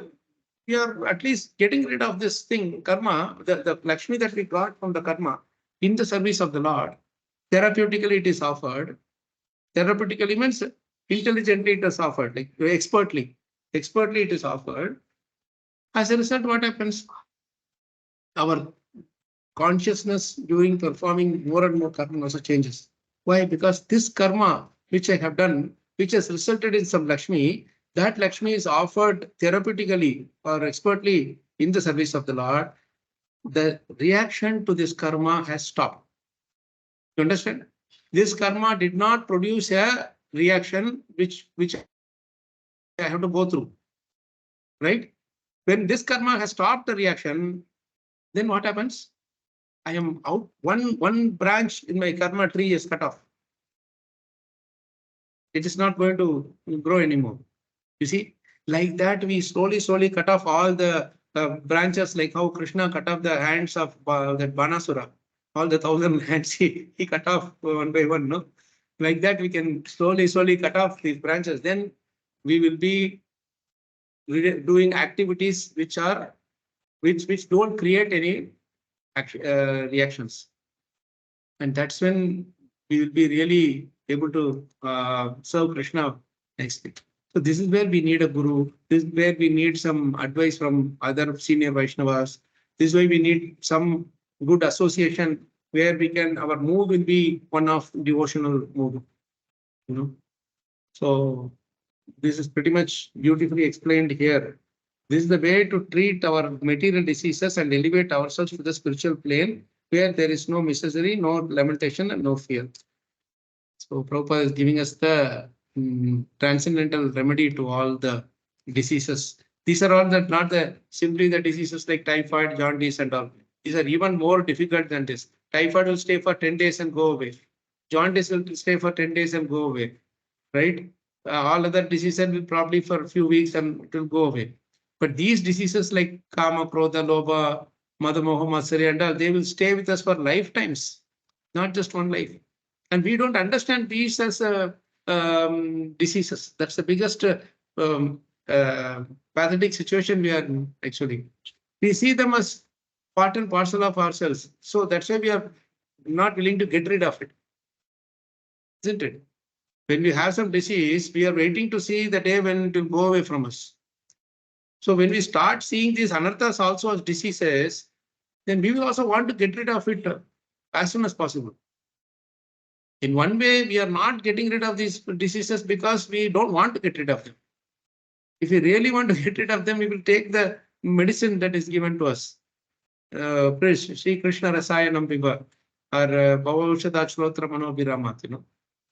at least getting rid of this thing, karma, the Lakshmi that we got from the karma in the service of the Lord. Therapeutically it is offered. Therapeutically means intelligently it is offered, like expertly it is offered. As a result, what happens? Our consciousness during performing more and more karma also changes. Why? Because this karma which I have done, which has resulted in some Lakshmi, that Lakshmi is offered therapeutically or expertly in the service of the Lord. The reaction to this karma has stopped. You understand? This karma did not produce a reaction which I have to go through, right? When this karma has stopped the reaction, then what happens? I am out. One branch in my karma tree is cut off. It is not going to grow anymore. You see, like that, we slowly cut off all the branches, like how Krishna cut off the hands of that Banasura. All the 1,000 hands he cut off one by one. No, like that we can slowly cut off these branches. Then we will be doing activities which don't create any reactions, and that's when we will be really able to serve Krishna nicely. So this is where we need a guru. This is where we need some advice from other senior Vaishnavas. This is why we need some good association where our mood will be one of devotional mood. So this is pretty much beautifully explained here. This is the way to treat our material diseases and elevate ourselves to the spiritual plane where there is no misery, no lamentation, and no fear. So Prabhupada is giving us the transcendental remedy to all the diseases. These are all that not the simply the diseases like typhoid, jaundice, and all. These are even more difficult than this. Typhoid will stay for 10 days and go away. Jaundice will stay for 10 days and go away. Right? All other diseases will probably for a few weeks and it will go away. But these diseases like Kama, Krodha, Lobha, Madhamoha, Matsarya, and all, they will stay with us for lifetimes, not just one life. And we don't understand these as diseases. That's the biggest pathetic situation we are in, actually. We see them as part and parcel of ourselves. So that's why we are not willing to get rid of it. Isn't it? When we have some disease, we are waiting to see the day when it will go away from us. So when we start seeing these anarthas also as diseases, then we will also want to get rid of it as soon as possible. In one way, we are not getting rid of these diseases because we don't want to get rid of them. If we really want to get rid of them, we will take the medicine that is given to us. Sri Krishna Rasayanam Piba or Bhavaushadha Shlotra Manobhiramat,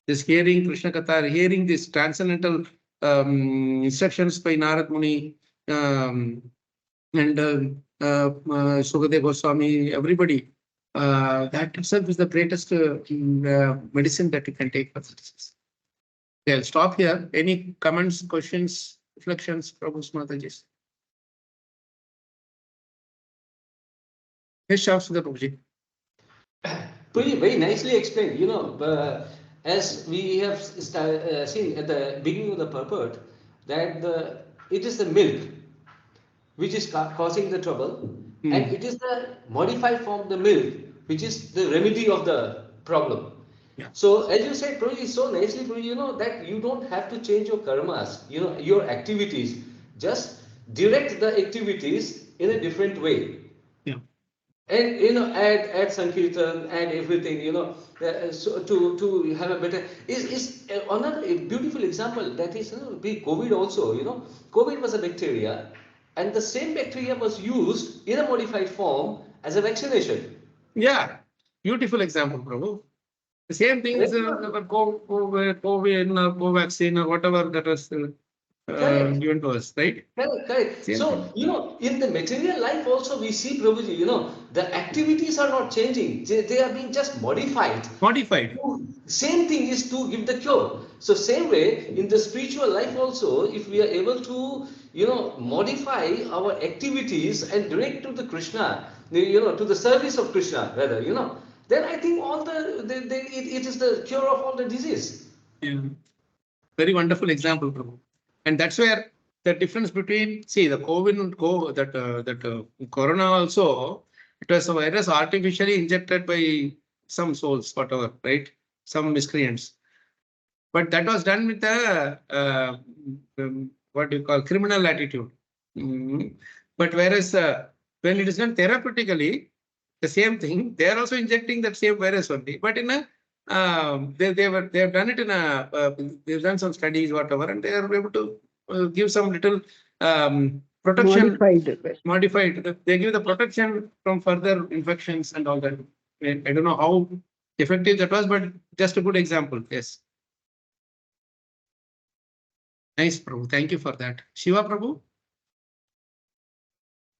this hearing Krishna Katha, hearing these transcendental instructions by Narada Muni and Sukadeva Goswami, everybody, that itself is the greatest medicine that you can take for this. Okay, I'll stop here. Any comments, questions, reflections, Prabhu's Mataji? Yes, Shastri Prabhuji. Very nicely explained. As we have seen at the beginning of the purport, that it is the milk which is causing the trouble, and it is the modified form of the milk which is the remedy of the problem. Yeah. So as you said, Prabhuji, so nicely, Prabhuji, that you don't have to change your karmas, your activities. Just direct the activities in a different way. Yeah. And add Sankirtan and everything, so to have a better is another beautiful example. That is, be COVID also. COVID was a bacteria, and the same bacteria was used in a modified form as a vaccination. Yeah, beautiful example, Prabhu. The same thing is COVID, Covaxin, or whatever that was given to us, right? Correct. Same So, thing. in the material life also we see, Prabhuji, the activities are not changing. They are being just modified. Modified. Same thing is to give the cure. So same way in the spiritual life also, if we are able to, modify our activities and direct to the Krishna, to the service of Krishna rather, then I think all it is the cure of all the disease. Yeah. Very wonderful example, Prabhu. And that's where the difference between, see, the COVID and Corona also, it was a virus artificially injected by some souls, whatever, right? Some miscreants. But that was done with a what you call criminal attitude. But whereas when it is done therapeutically, the same thing, they are also injecting that same virus only, but in a they have done it in a they've done some studies, whatever, and they are able to give some little protection. Modified. They give the protection from further infections and all that. I don't know how effective that was, but just a good example. Yes. Nice, Prabhu. Thank you for that. Shiva Prabhu?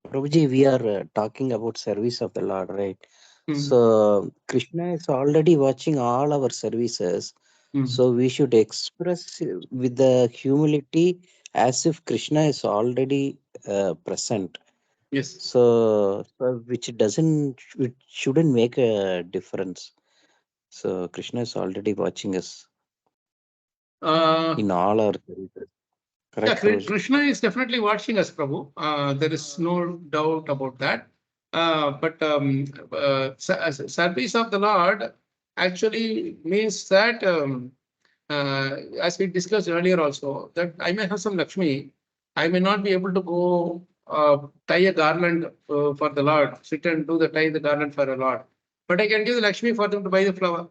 Prabhuji, we are talking about service of the Lord, right? So Krishna is already watching all our services. So we should express with the humility as if Krishna is already present. Yes. So which shouldn't make a difference. So Krishna is already watching us in all our services. Yeah, Krishna is definitely watching us, Prabhu. There is no doubt about that. But service of the Lord actually means that, as we discussed earlier also, that I may have some Lakshmi, I may not be able to go tie a garland for the Lord, sit and tie the garland for the Lord. But I can give the Lakshmi for them to buy the flower.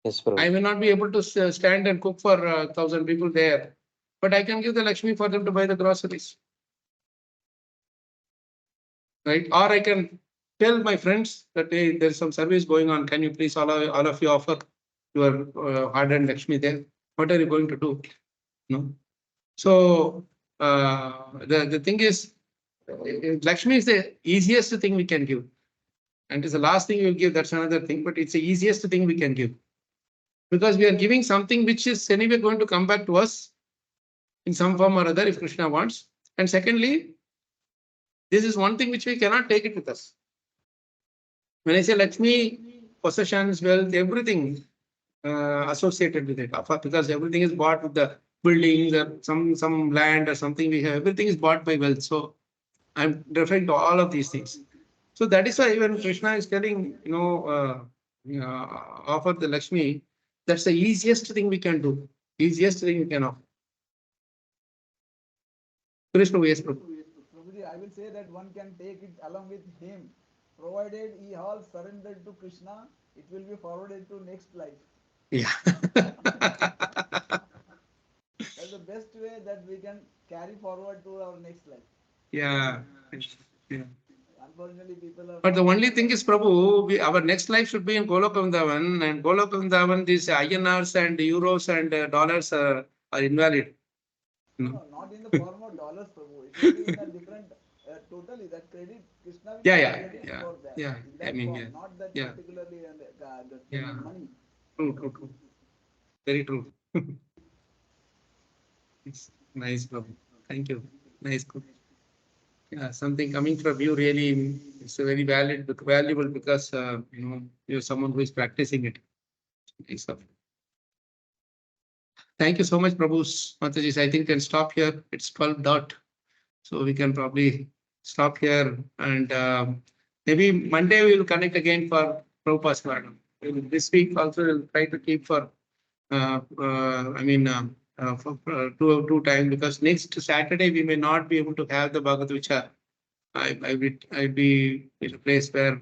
Yes, I may not be able to stand and cook for 1,000 people there, but I can give the Lakshmi for them to buy the groceries. Right? Or I can tell my friends that hey, there's some service going on. Can you please all of you offer your hard-earned Lakshmi there? What are you going to do? No. So the thing is, Lakshmi is the easiest thing we can give. And it's the last thing we'll give, that's another thing, but it's the easiest thing we can give. Because we are giving something which is anyway going to come back to us in some form or other if Krishna wants. And secondly, this is one thing which we cannot take it with us. When I say Lakshmi, possessions, wealth, everything associated with it, because everything is bought with the buildings or some land or something we have, everything is bought by wealth. So I'm referring to all of these things. So that is why when Krishna is telling, offer the Lakshmi, that's the easiest thing we can do, easiest thing we can offer. Yes, Prabhu. Prabhuji, I will say that one can take it along with him, provided he all surrendered to Krishna, it will be forwarded to next life. Yeah. That's the best way that we can carry forward to our next life. Yeah. Yeah. Unfortunately, people are. But the only thing is, Prabhu, our next life should be in Golokam, and Golokam, these INRs and euros and dollars are invalid. No, not in the form of dollars, Prabhu. It will be in a different, totally that credit, Krishna will credit for that. Yeah. In that form, not that particularly the money. True. Very true. It's nice, Prabhu. Thank you. Nice. Yeah, something coming from you really is very valuable because you're someone who is practicing it. Nice of you. Thank you so much, Prabhu's Mataji. I think we can stop here. It's 12 dot. So we can probably stop here and maybe Monday we will connect again for Prabhupada's Smaranam. This week also we'll try to keep for two time, because next Saturday we may not be able to have the Bhagavad Gita. I'd be in a place where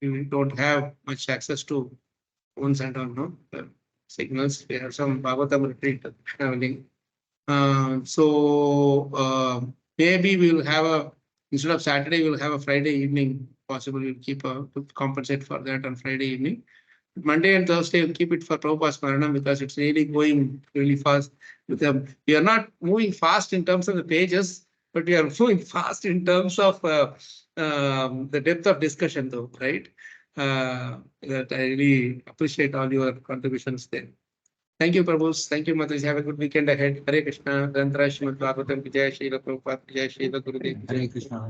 we don't have much access to phones and all, no signals. We have some Bhagavatam retreat traveling. Maybe we'll have instead of Saturday, we'll have a Friday evening. Possibly we'll keep to compensate for that on Friday evening. Monday and Thursday, we'll keep it for Prabhupada's Smaranam because it's really going really fast. We are not moving fast in terms of the pages, but we are moving fast in terms of the depth of discussion, though, right? That I really appreciate all your contributions there. Thank you, Prabhus. Thank you, Mataji. Have a good weekend ahead. Hare Krishna. Dantara Srimad Bhagavatam. Jai Srila Prabhupada. Jai Srila Gurudev. Hare Krishna.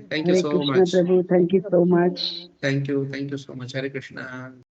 Thank you so much. Prabhu. Thank you so much. Thank you so much. Hare Krishna.